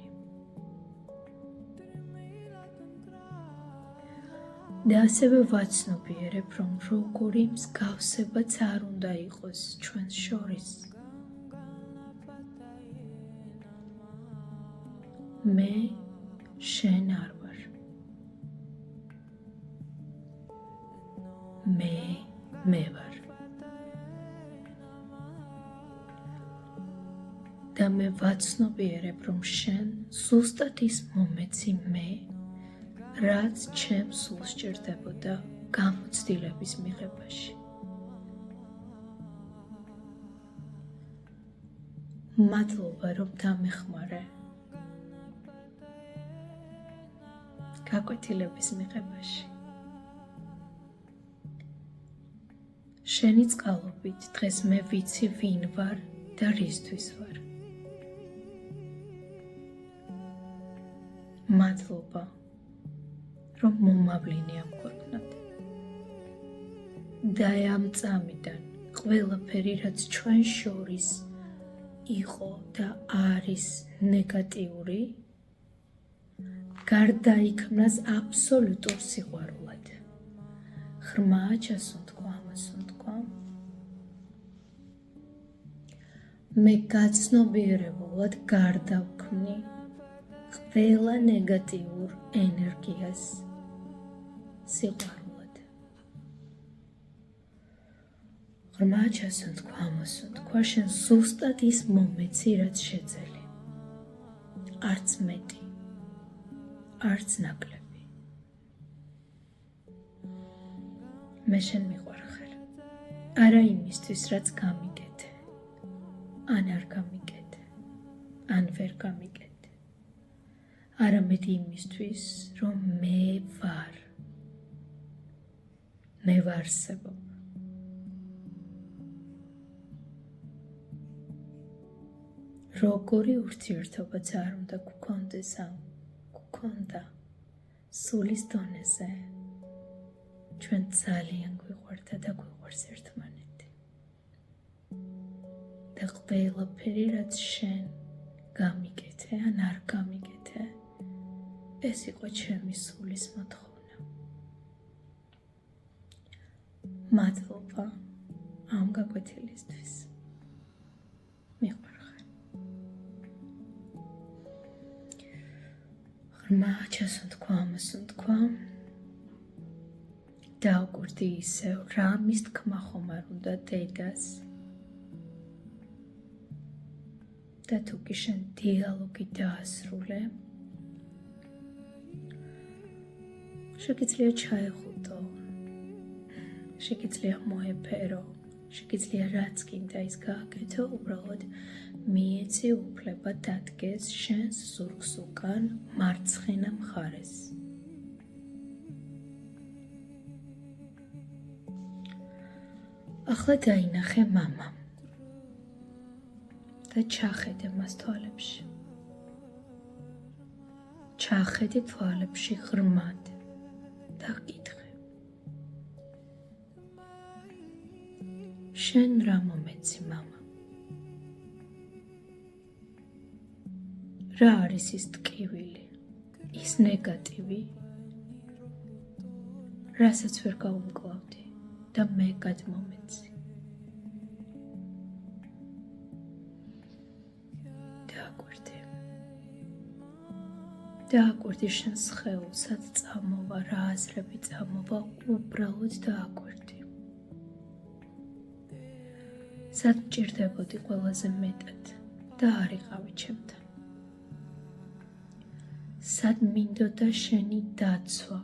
და ასევე ვაცნობიერებ, რომ როგორი მსგავსებაც არ უნდა იყოს ჩვენს შორის. მე შენ არ ვარ. მე ვარ. და მე ვაცნობიერებ, რომ შენ ზუსტად ის მომეცი მე, რაც ჩემს სულს სჭირდებოდა გამოცდილების მიღებაში. მადლობა, რომ დამეხმარე გაკვეთილების მიღებაში. შენი წყალობით დღეს მე ვიცი ვინ ვარ და რისთვის ვარ. მადლობა, რომ მომავლინე ამქვეყნად. და ამ წამიდან ყველაფერი, რაც ჩვენ შორის იყო და არის ნეგატიური, გარდაიქმნას აბსოლუტურ სიყვარულად. ღრმა ჩასუნთქვა, ამოსუნთქვა. მე გაცნობიერებულად გარდავქმნი ყველა ნეგატიურ ენერგიას სიყვარულად. ღრმა ჩასუნთქვა, ამოსუნთქვა, შენ ზუსტად ის მომეცი, რაც შეძელი. არც მეტი, არც ნაკლები. მე შენ მიყვარხარ. არა იმისთვის, რაც გამიგეთე, ან არ გამიგეთე, ან ვერ გამიგეთე. არამედ იმისთვის, რომ მე ვარ. მე ვარსებობ. როგორი ურთიერთობაც არ უნდა გქონდეს ამ გქონდა სულის დონეზე. ჩვენ ძალიან გვიყვარდა და გვიყვარს ერთმანეთი. და ყველაფერი, რაც შენ გამიგეთე ან არ გამიგეთე, ეს იყო ჩემი სულის მოთხოვნა. მადლობა ამ გაკვეთილისთვის. მიყვარხარ. ღრმა ჩასუნთქვა, ამოსუნთქვა. დაუკვირდი ისევ, რა მის თქმა ხომ არ უნდა დედას. და თუ კი შენ დიალოგი დაასრულე, შეგიძლია ჩაეხუტო, შეგიძლია მოეფერო, შეგიძლია რაც კიდე ის გააკეთო, უბრალოდ მიეცი უფლება დადგეს შენს ზურგს უკან მარცხენა მხარეს. ახლა დაინახე მამა და ჩახედე მას თვალებში. ჩახედე თვალებში ღრმად და კითხე. შენ რა მომეცი, მამა? რა არის ის ტკივილი, ის ნეგატივი, რასაც ვერ გავუმკლავდი და მე გადმომეცი. დააკვირდი შენ სხეულს, სად წამოვა, რა აზრები წამოვა, უბრალოდ დააკვირდი. სად მჭირდებოდი ყველაზე მეტად და არ იყავი ჩემთან. სად მინდოდა შენი დაცვა,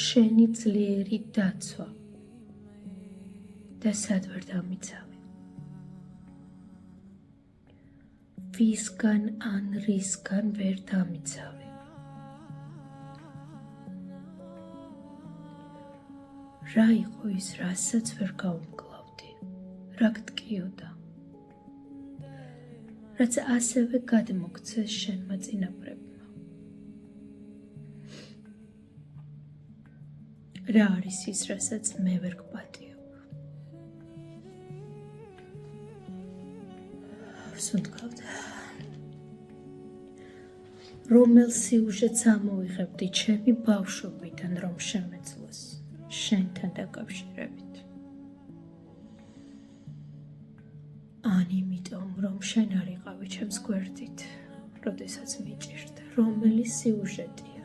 შენი ძლიერი დაცვა და სად ვერ დამიცავი. ვისგან ან რისგან ვერ დამიცავი. რა იყო ის, რასაც ვერ გავუმკლავდი, რა გტკიოდა, რაც ასევე გადმოგცეს შენმა წინაპრებმა. რა არის ის, რასაც მე ვერ გპატიობ. ვსუნთქავთ. რომელ სიუჟეტს ამოვიღებდი ჩემი ბავშვობიდან, რომ შემეძლოს შენთან დაკავშირებით. ან იმიტომ, რომ შენ არ იყავი ჩემს გვერდით, როდესაც მიჭირდა. რომელი სიუჟეტია?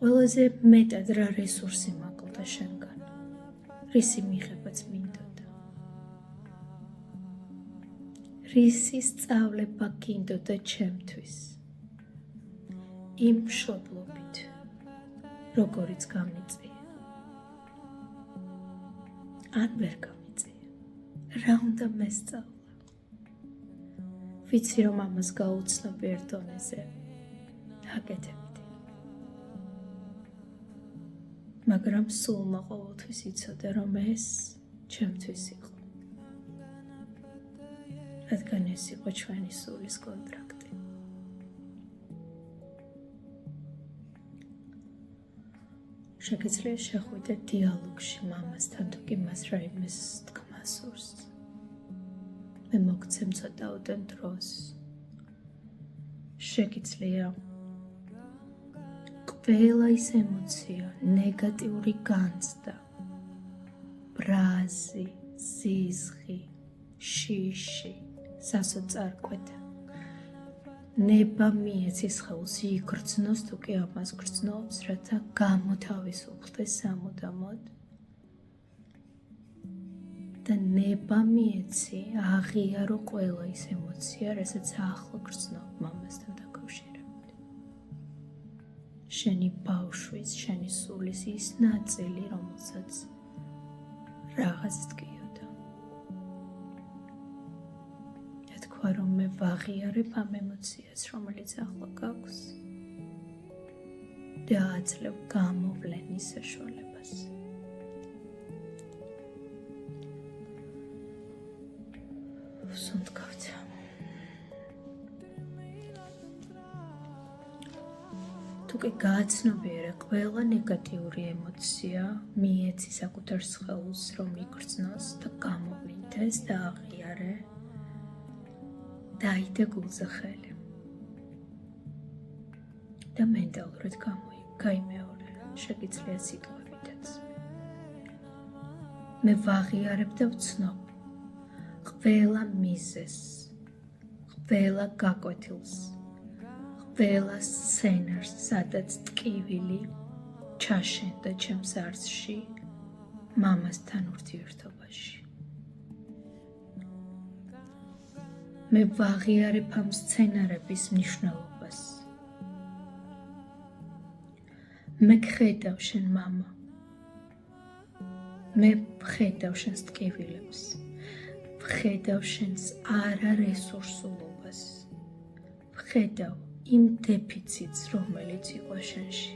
ყველაზე მეტად რა რესურსი მაკლდა შენგან, რისი მიღებაც მინდოდა. რისი სწავლება გინდოდა ჩემთვის, იმ მშობლობით, როგორიც გამიწია. ან ვერ გამიწია, რა უნდა მესწავლა. ვიცი, რომ ამას გაუცნობი ერთ დონეზე აკეთებდი. მაგრამ სულმა ყოველთვის იცოდა, რომ ეს ჩემთვის იყო. რადგან ეს იყო ჩვენი სულის კონტრაქტი. შეგიძლია შეხვიდე დიალოგში მამასთან, თუ კი მას რაიმეს თქმა სურს. მე მოგცემ ცოტაოდენ დროს. შეგიძლია ყველა ის ემოცია, ნეგატიური განცდა, ბრაზი, ზიზღი, შიში, სასოწარკვეთა, ნება მიეცის ხელს იგრძნოს, თუ კი ამას გრძნობს, რათა გამოთავისუფლდეს სამუდამოდ და ნება მიეცი აღიარო ყველა ის ემოცია, რასაც ახლო გრძნობ მამასთან დაკავშირებით. შენი ბავშვის, შენი სულის ის ნაწილი, რომელსაც რაღაც ტკიოდა. თქვა, რომ მე ვაღიარებ ამ ემოციას, რომელიც ახლო გაქვს და აძლევ გამოვლენის საშუალებას. ვსუნთქავთ. თუ კი გააცნობიერე ყველა ნეგატიური ემოცია, მიეცი საკუთარ სხეულს, რომ იგრძნოს და გამოვლინდეს და აღიარე, დაიდე გულზე ხელი და მენტალურად გაიმეორე, შეგიძლია სიტყვებითაც. მე ვაღიარებ და ვცნობ ყველა მიზეზს, ყველა გაკვეთილს, ყველა სცენარს, სადაც ტკივილი ჩაშენდა ჩემს არსში მამასთან ურთიერთობაში. მე ვაღიარებ ამ სცენარების მნიშვნელობას. მე გხედავ შენ მამა. მე ვხედავ შენს ტკივილებს. ვხედავ შენს არარესურსულობას. ვხედავ იმ დეფიციტს, რომელიც იყო შენში.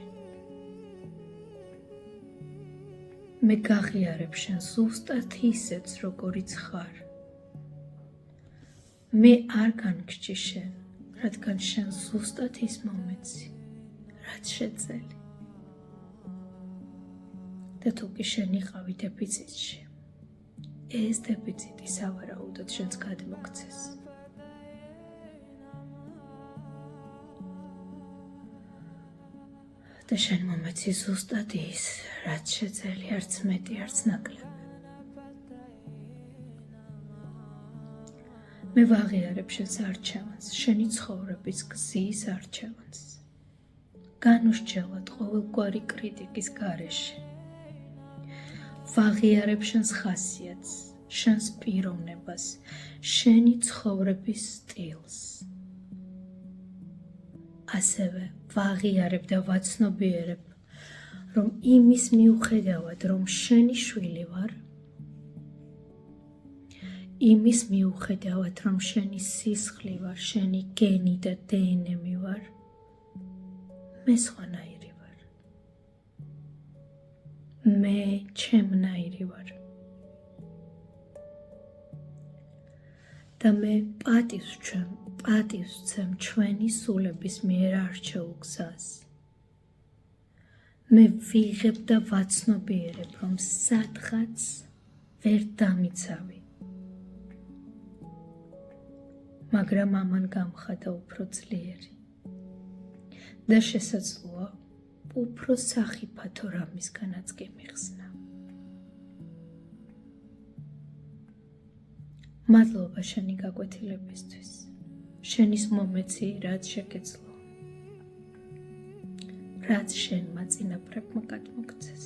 მე გაღიარებ შენ ზუსტად ისეც, როგორიც ხარ. მე არ განგრჩი შენ, რადგან შენ ზუსტად ის მომეცი, რაც შეძელი. და თუ კი შენ იყავი დეფიციტში, ეს დეფიციტი სავარაუდოდ შენს გადმოგცეს. და შენ მომეცი ზუსტად ის, რაც შეძელი, არც მეტი, არც ნაკლები. მე ვაღიარებ შენს არჩევანს, შენი ცხოვრების გზის არჩევანს. განუსჯელად ყოველგვარი კრიტიკის გარეშე. ვაღიარებ შენს ხასიათს, შენს პიროვნებას, შენი ცხოვრების სტილს. ასევე ვაღიარებ და ვაცნობიერებ, რომ იმის მიუხედავად, რომ შენი შვილი ვარ, იმის მიუხედავად, რომ შენი სისხლი ვარ, შენი გენი და დნმ ვარ, მე სხვანაირი ვარ. მე ჩემნაირი ვარ. და მე პატივს ვცემ ჩვენი სულების მიერ არჩეულ გზას. მე ვიღებ და ვაცნობიერებ, რომ სადღაც ვერ დამიცავი. მაგრამ ამან გამხადა უფრო ძლიერი და შესაძლოა უფრო სახიფათო რამისგანაც კი მიხსნა. მადლობა შენი გაკვეთილებისთვის, შენის მომეცი, რაც შეგეძლო, რაც შენმა წინაპრებმა გადმოგცეს.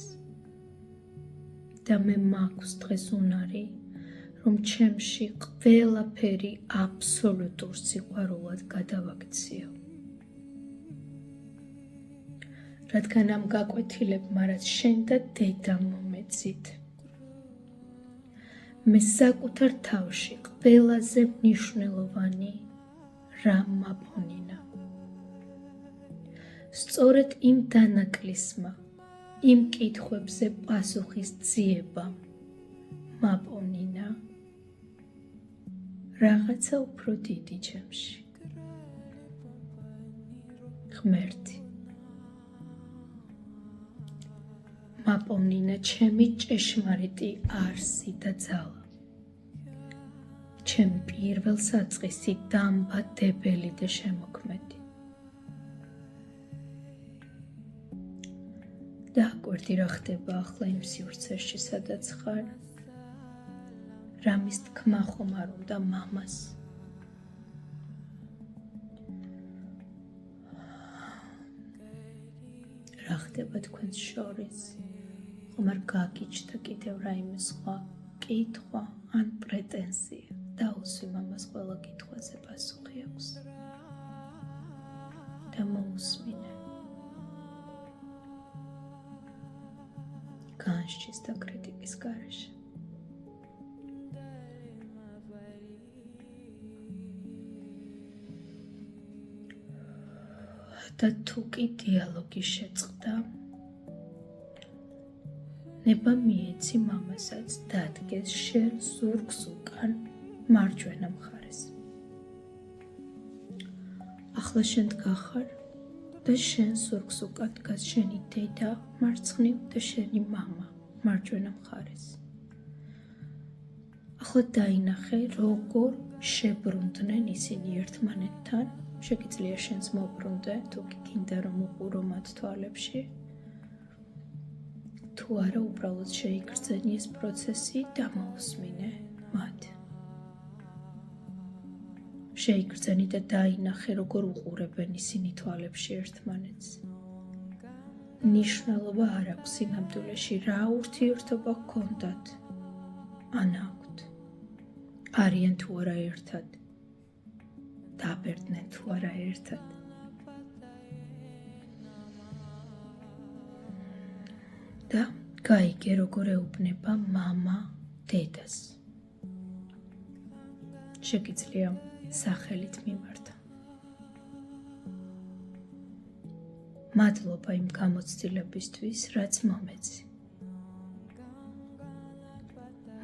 და მე მაქვს დღეს უნარი, რომ ჩემში ყველაფერი აბსოლუტურ სიყვარულად გადავაქციო. რადგან ამ გაკვეთილებმა, რაც შენ და დედამ მომეცით, მე საკუთარ თავში ყველაზე მნიშვნელოვანი რამ მაპონინა. სწორედ იმ დანაკლისმა, იმ კითხვებზე პასუხის ძიებამ მაპონინა რაღაცა უფრო დიდი ჩემში. ღმერთი. მაპონინა ჩემი ჭეშმარიტი არსი და ძალა. ჩემი პირველ საწყისი დამბადებელი და შემოქმედი. დააკვირდი რა ხდება ახლა იმ სივრცეში, სადაც ხარ. რამის თქმა ხომ არ უნდა მამას. რა ხდება თქვენს შორის? ხომ არ გაგიჩნდა კიდევ რაიმე სხვა კითხვა ან პრეტენზია? დაუსვი მამას ყველა კითხვაზე პასუხი აქვს. და მოусმინე. განსჯის და კრიტიკის გარეშე. და თუ კი დიალოგი შეწყდა, ნება მიეცი მამასაც დადგეს შენ ზურგს უკან მარჯვენა მხარეს. ახლა შენ დგახარ და შენ ზურგს უკან დგას შენი დედა მარცხნივ და შენი მამა მარჯვენა მხარეს. ახლა დაინახე, როგორ შებრუნდნენ ისინი ერთმანეთთან. შეგიძლია შენს მოbrunდე, თუ კი გინდა რომ უყურო მათ თვალებში. თუ არა, უბრალოდ შეიგრძენი ეს პროცესი და მოусმინე მათ. შეიგრძენი და დაინახე, როგორ უყურებენ ისინი თვალებში ერთმანეთს. ნიშნულობა არ აქვს სინამდვილეში, რა ურთიერთობა ჰქონდათ ან აქვთ. არიან თუ არა ერთად. დაბერდნენ თუ არა ერთად. და გაიგე, როგორ ეუბნება მამა დედას. შეგიძლია სახელით მიმართა. მადლობა იმ გამოცდილებისთვის, რაც მომეცი.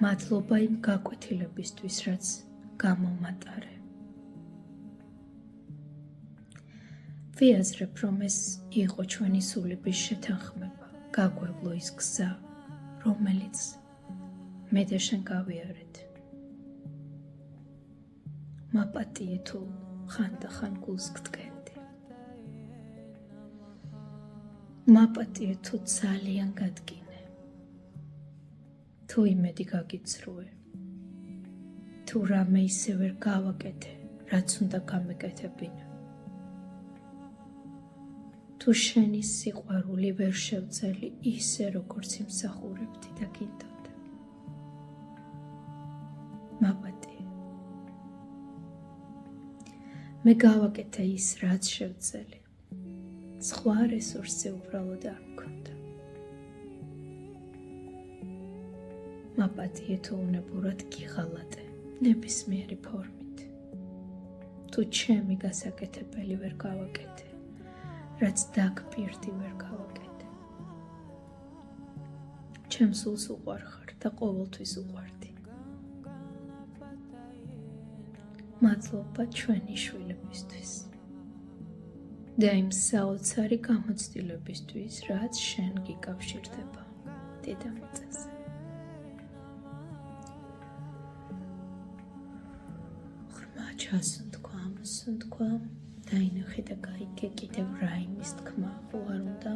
მადლობა იმ გაკვეთილებისთვის, რაც გამომატარე. ვიაზრებ, რომ ეს იყო ჩვენი სულების შეთანხმება, გაგვევლო ის გზა, რომელიც მე და შენ გავიარეთ. მაპატიე თუ ხანდახან გულს გტკენდი. მაპატიე თუ ძალიან გადგინე. თუ იმედი გაგიცრუე. თუ რამე ისე ვერ გავაკეთე, რაც უნდა გამეკეთებინა. თუ შენი სიყვარული ვერ შევწელი ისე, როგორც იმსახურებდი და გინდოდა. მაპატიე. მე გავაკეთე ის, რაც შევწელი. სხვა რესურსი უბრალოდ არ მქონდა. მაპატიე თუ უნებურად გიღალატე ნებისმიერი ფორმით. თუ ჩემი გასაკეთებელი ვერ გავაკეთე, რაც დაგპირდი ვერ გავაკეთე. ჩემს სულს უყვარხარ და ყოველთვის უყვარდი. მადლობა ჩვენი შვილებისთვის და იმ საოცარი გამოცდილებისთვის, რაც შენ გიკავშირდება დედამიწაზე. ღრმა ჩასუნთქვა, ამოსუნთქვა, დაინახე და გაიგე კიდევ რაიმის თქმა უარ უნდა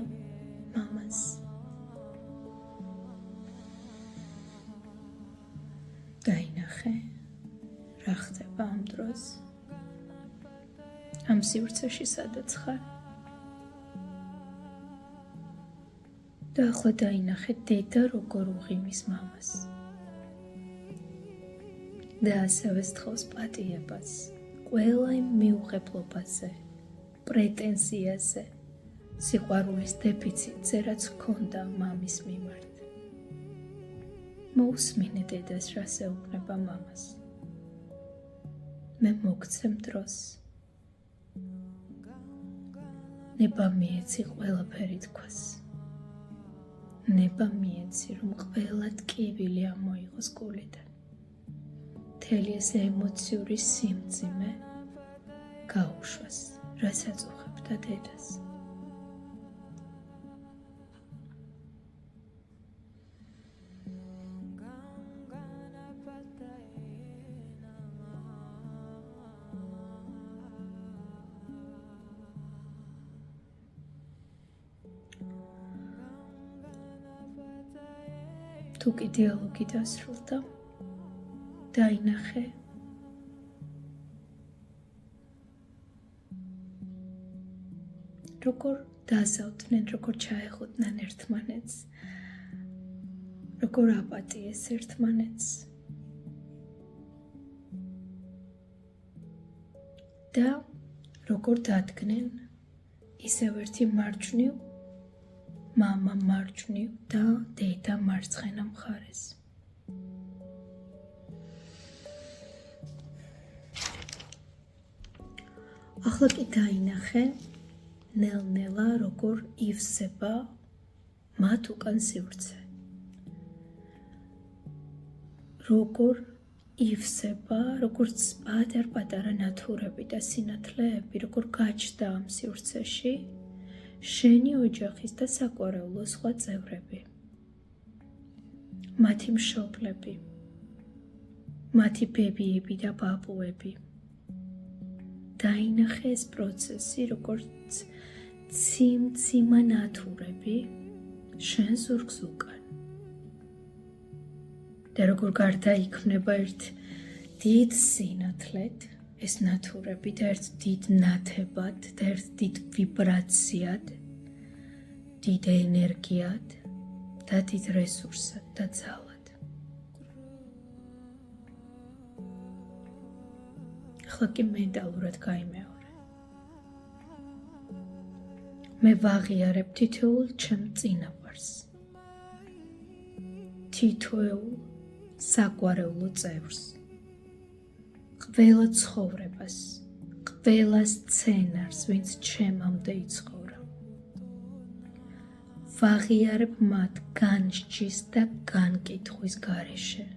მამას. დაინახე რა ხდება ამ დროს, ამ სივრცეში სადაც ხარ. და ახლა დაინახე დედა როგორ უღიმის მამას. და ასევე სთხოვს პატიებას ყველა იმ მიუღებლობაზე, პრეტენზიაზე, სიყვარულის დეფიციტზე, რაც ჰქონდა მამის მიმართ. მოусმინე დედას, რას ეუბნება მამას. მე მოგცემ დროს. ნება მიეცი ყველაფერი თქვას. ნება მიეცი, რომ ყველა ტკივილი ამოიღოს გულიდან. მთელი ეს ემოციური სიმძიმე გაუშვას, რასაც უხებდა დედას. თუკი დიალოგი დასრულდა, დაინახე როგორ დაზავდნენ, როგორ ჩაეხუტნენ ერთმანეთს, როგორ აპატიეს ერთმანეთს და როგორ დადგნენ ისევ ერთი მარჯვნივ, მამა მარჯვნივ და დედა მარცხენა მხარეს. ახლა კი დაინახე ნელ-ნელა როგორ ივსება მათ უკან სივრცე. როგორ ივსება, როგორც პატარ-პატარა ნათურები და სინათლეები, როგორ გაჩნდა ამ სივრცეში შენი ოჯახის და საყვარელო სხვა წევრები. მათი მშობლები, მათი ბებიები და ბაბუები. დაინახე ეს პროცესი, როგორც ციმ-ციმა ნათურები შენ ზურგს უკან. და როგორ გარდაიქმნება ერთ დიდ სინათლედ ეს ნათურები და ერთ დიდ ნათებად და ერთ დიდ ვიბრაციად, დიდ ენერგიად და დიდ რესურსად და ძალად. ახლა კი მენტალურად გაიმეორე. მე ვაღიარებ თითოეულ ჩემ წინაპარს, თითოეულ საყვარელო წევრს, ყველა ცხოვრებას, ყველა სცენარს, ვინც ჩემამდე იცხოვრა. ვაღიარებ მათ განსჯის და განკითხვის გარეშე.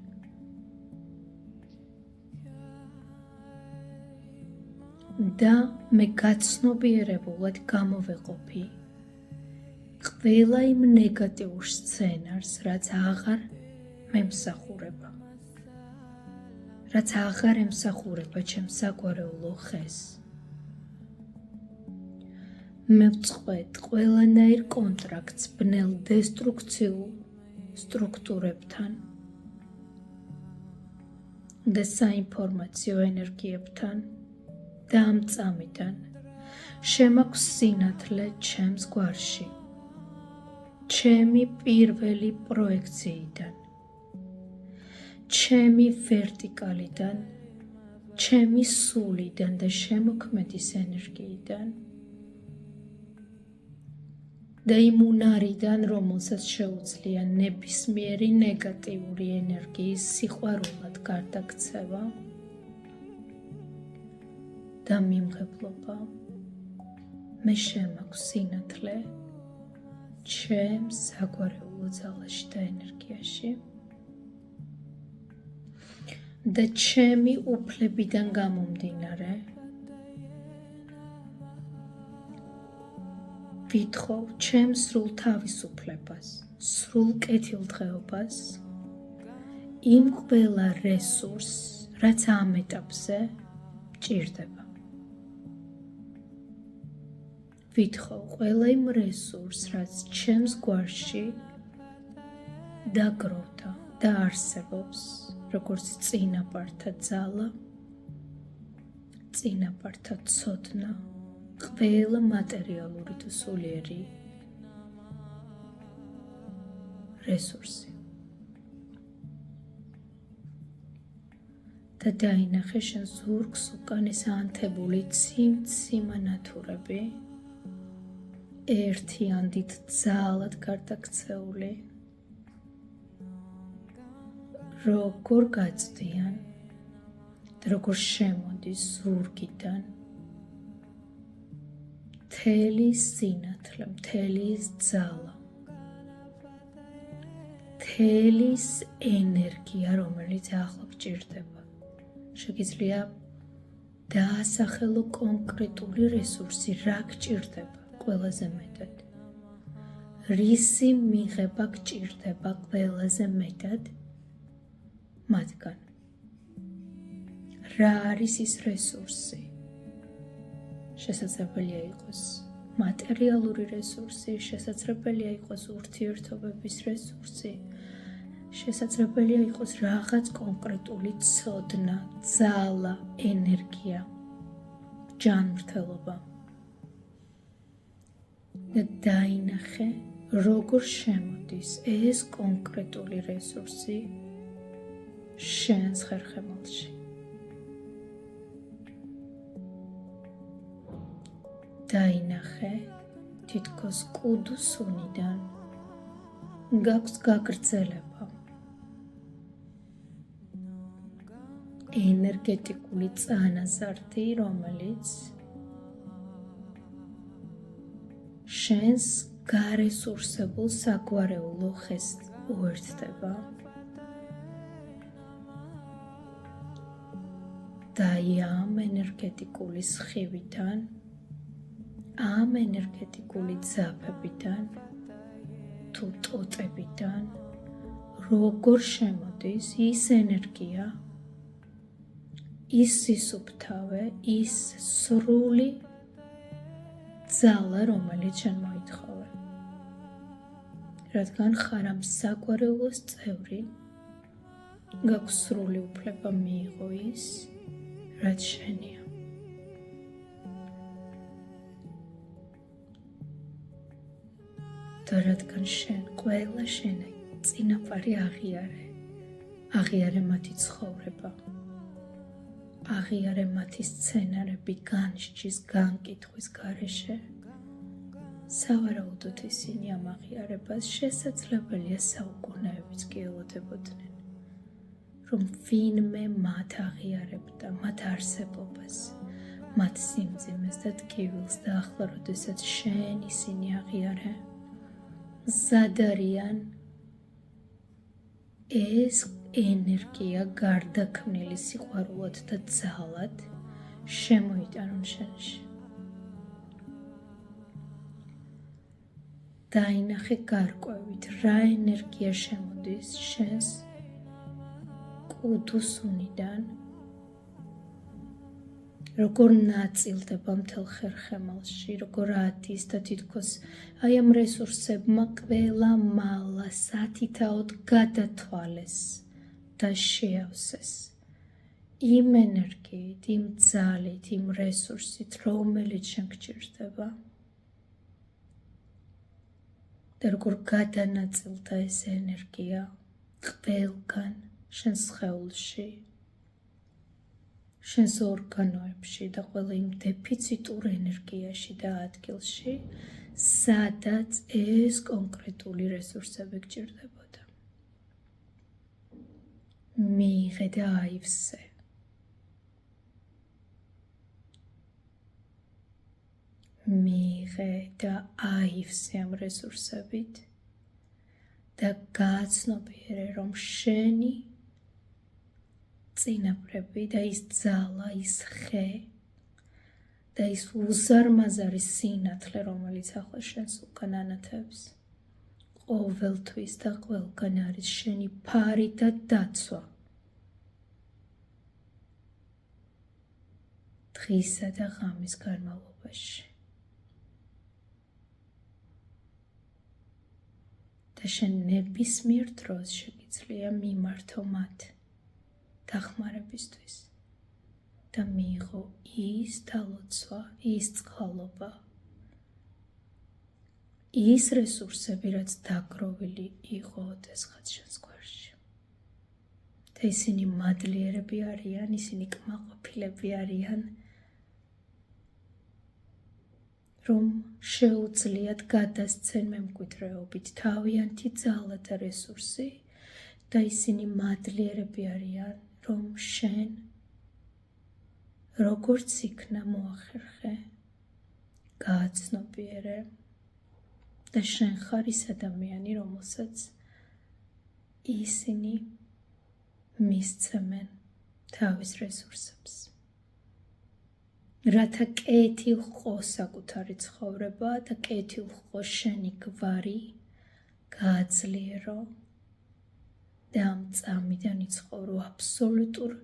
და მე გაცნობიერებულად გამოვეყოფი ყველა იმ ნეგატიურ სცენარს, რაც აღარ მემსახურება. რაც აღარ ემსახურება ჩემს საგვარეულო ხეს. მე ვწყვეტ ყველანაირ კონტრაქტს ბნელ დესტრუქციულ სტრუქტურებთან და საინფორმაციო ენერგიებთან და ამ წამიდან შემაქვს სინათლე ჩემს გვარში, ჩემი პირველი პროექციიდან, ჩემი ვერტიკალიდან, ჩემი სულიდან და შემოქმედის ენერგიიდან და იმ უნარიდან, რომელსაც შეუძლია ნებისმიერი ნეგატიური ენერგიის სიყვარულად გარდაქცევა და მიმღებლობა. მე შემაქვს სინათლე ჩემს საგვარეულო ძალაში და ენერგიაში და ჩემი უფლებიდან გამომდინარე ვითხოვ ჩემს სრულ თავისუფლებას, სრულ კეთილდღეობას, იმ ყველა რესურსს, რაც ამ ეტაპზე ჭირდება. ვითხოვ ყველა იმ რესურსს, რაც ჩემს გვარში დაგროვდა და არსებობს, როგორც წინაპართა ძალა, წინაპართა ცოდნა, ყველა მატერიალური თუ სულიერი რესურსი. და დაინახე შენ ზურგს უკან ეს ანთებული ციმ-ციმა ნათურები, ერთიანდით ძალად გარდაქცეული, როგორ გაწდიან და როგორ შემოდის ზურგიდან მთელი სინათლე, მთელი ძალა, მთელი ენერგია, რომელიც ახლა გჭირდება. შეგიძლია დაასახელო კონკრეტული რესურსი, რა გჭირდება ყველაზე მეტად. რისი მიღება გჭირდება ყველაზე მეტად მათგან. რა არის ის რესურსი? შესაძლებელია იყოს მატერიალური რესურსი, შესაძლებელია იყოს ურთიერთობების რესურსი, შესაძლებელია იყოს რაღაც კონკრეტული ცოდნა, ძალა, ენერგია, ჯანმრთელობა. და დაინახე, როგორ შემოდის ეს კონკრეტული რესურსი შენს ხერხემალში. დაინახე, თითქოს კუდუ სუნიდან გაქვს გაგრძელება. ენერგეტიკული წანაზარდი, რომელიც შენს გარესურსებულ საგვარეულო ხეს უერთდება. და ამ ენერგეტიკული სხივიდან, ამ ენერგეტიკული ძაფებიდან თუ ტოტებიდან როგორ შემოდის ის ენერგია, ის სისუფთავე, ის სრული ძალა, რომელიც შენ მოითხოვე. რადგან ხარ ამ საგვარეულოს წევრი, გაქვს სრული უფლება მიიღო ის, რაც შენია. და რადგან შენ ყველა შენი წინაპარი აღიარე მათი ცხოვრება, აღიარე მათი სცენარები განსჯის, განკითხვის გარეშე, სავარაუდოდ ისინი ამ აღიარებას შესაძლებელია საუკუნეებიც კი ელოდებოდნენ, რომ ვინმე მათ აღიარებდა, მათ არსებობას, მათ სიმძიმეს და ტკივილს და ახლა როდესაც შენ ისინი აღიარე, მზად არიან ეს ენერგია გარდაქმნილი სიყვარულად და ძალად შემოიტანონ შენში. დაინახე გარკვევით, რა ენერგია შემოდის შენს კუდუსუნიდან, როგორ ნაწილდება მთელ ხერხემალში, როგორ ადის და თითქოს აი ამ რესურსებმა ყველა მალა სათითაოდ გადათვალეს და შეავსეს იმ ენერგიით, იმ ძალით, იმ რესურსით, რომელიც შენ გჭირდება და როგორ გადანაწილდა ეს ენერგია ყველგან შენს სხეულში, შენს ორგანოებში და ყველა იმ დეფიციტურ ენერგიაში და ადგილში, სადაც ეს კონკრეტული რესურსები გჭირდებოდა. მიიღე და აივსე. მიიღე და აივსე ამ რესურსებით და გააცნობიერე, რომ შენი წინაპრები და ის ძალა, ის ხე და ის უზარმაზარი სინათლე, რომელიც ახლა შენს უკან ანათებს, ყოველთვის და ყველგან არის შენი ფარი და დაცვა. დღისა და ღამის განმავლობაში. და შენ ნებისმიერ დროს შეგიძლია მიმართო მათ დახმარებისთვის და მიიღო ის დალოცვა, ის წყალობა, ის რესურსები, რაც დაგროვილი იყო ოდესღაც შენს გვერდში. და ისინი მადლიერები არიან, ისინი კმაყოფილები არიან, რომ შეუძლიათ გადასცენ მემკვიდრეობით თავიანთი ძალა და რესურსი და ისინი მადლიერები არიან, რომ შენ როგორც იქნა მოახერხე, გააცნობიერე და შენ ხარ ის ადამიანი, რომელსაც ისინი მისცემენ თავის რესურსებს. რათა კეთილყო საკუთარი ცხოვრება და კეთილყო შენი გვარი გააძლიერო და ამ წამიდან იცხოვრო აბსოლუტურ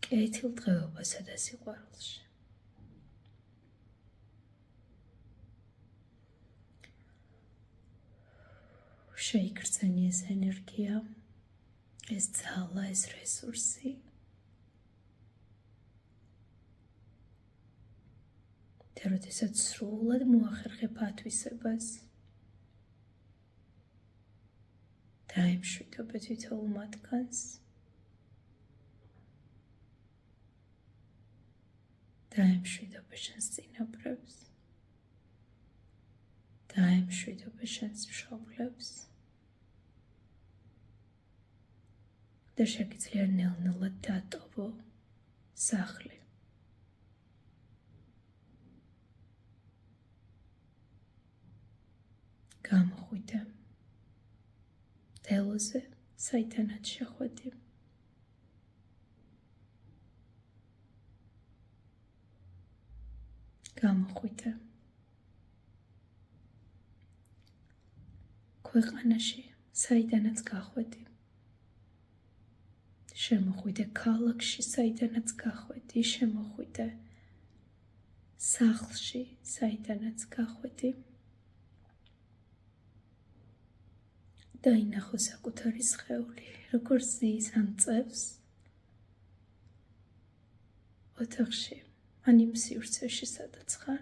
კეთილდღეობასა და სიყვარულში. შეიგრძენი ეს ენერგია, ეს ძალა, ეს რესურსი. და როდესაც სრულად მოახერხებ ათვისებას, დაემშვიდობე თითოეულ მათგანს, დაემშვიდობე შენს წინაპრებს, დაემშვიდობე შენს მშობლებს და შეგიძლია ნელ-ნელა დატოვო სახლი. გამოხვიდე დელოზე, საიდანაც შეხვედი. გამოხვიდე ქვეყანაში, საიდანაც გახვედი. შემოხვიდე ქალაქში, საიდანაც გახვედი. შემოხვიდე სახლში, საიდანაც გახვედი. დაინახო საკუთარი სხეული, როგორ ზის ან წევს ოთახში, ან იმ სივრცეში, სადაც ხარ.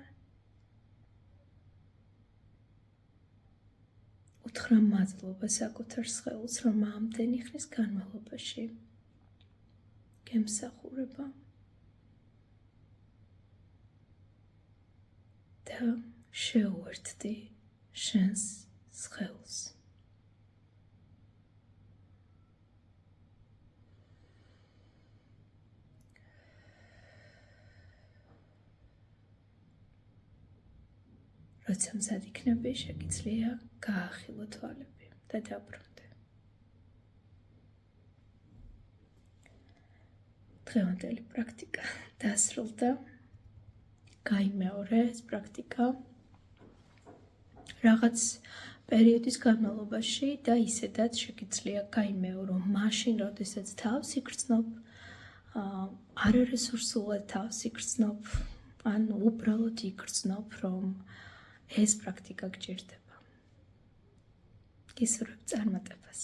უთხრა მადლობა საკუთარ სხეულს, რომ ამდენი ხნის განმავლობაში გემსახურება და შეუერთდი შენს სხეულს. როცა მზად იქნები, შეგიძლია გაახილო თვალები და დაბრუნდე. დღევანდელი პრაქტიკა დასრულდა. გაიმეორე ეს პრაქტიკა. რაღაც პერიოდის განმავლობაში და ისედაც შეგიძლია გაიმეორო მაშინ, როდესაც თავს იგრძნობ, არარესურსულად თავს იგრძნობ, ან უბრალოდ იგრძნობ, რომ ეს პრაქტიკა გჭირდება. გისურვებ წარმატებას.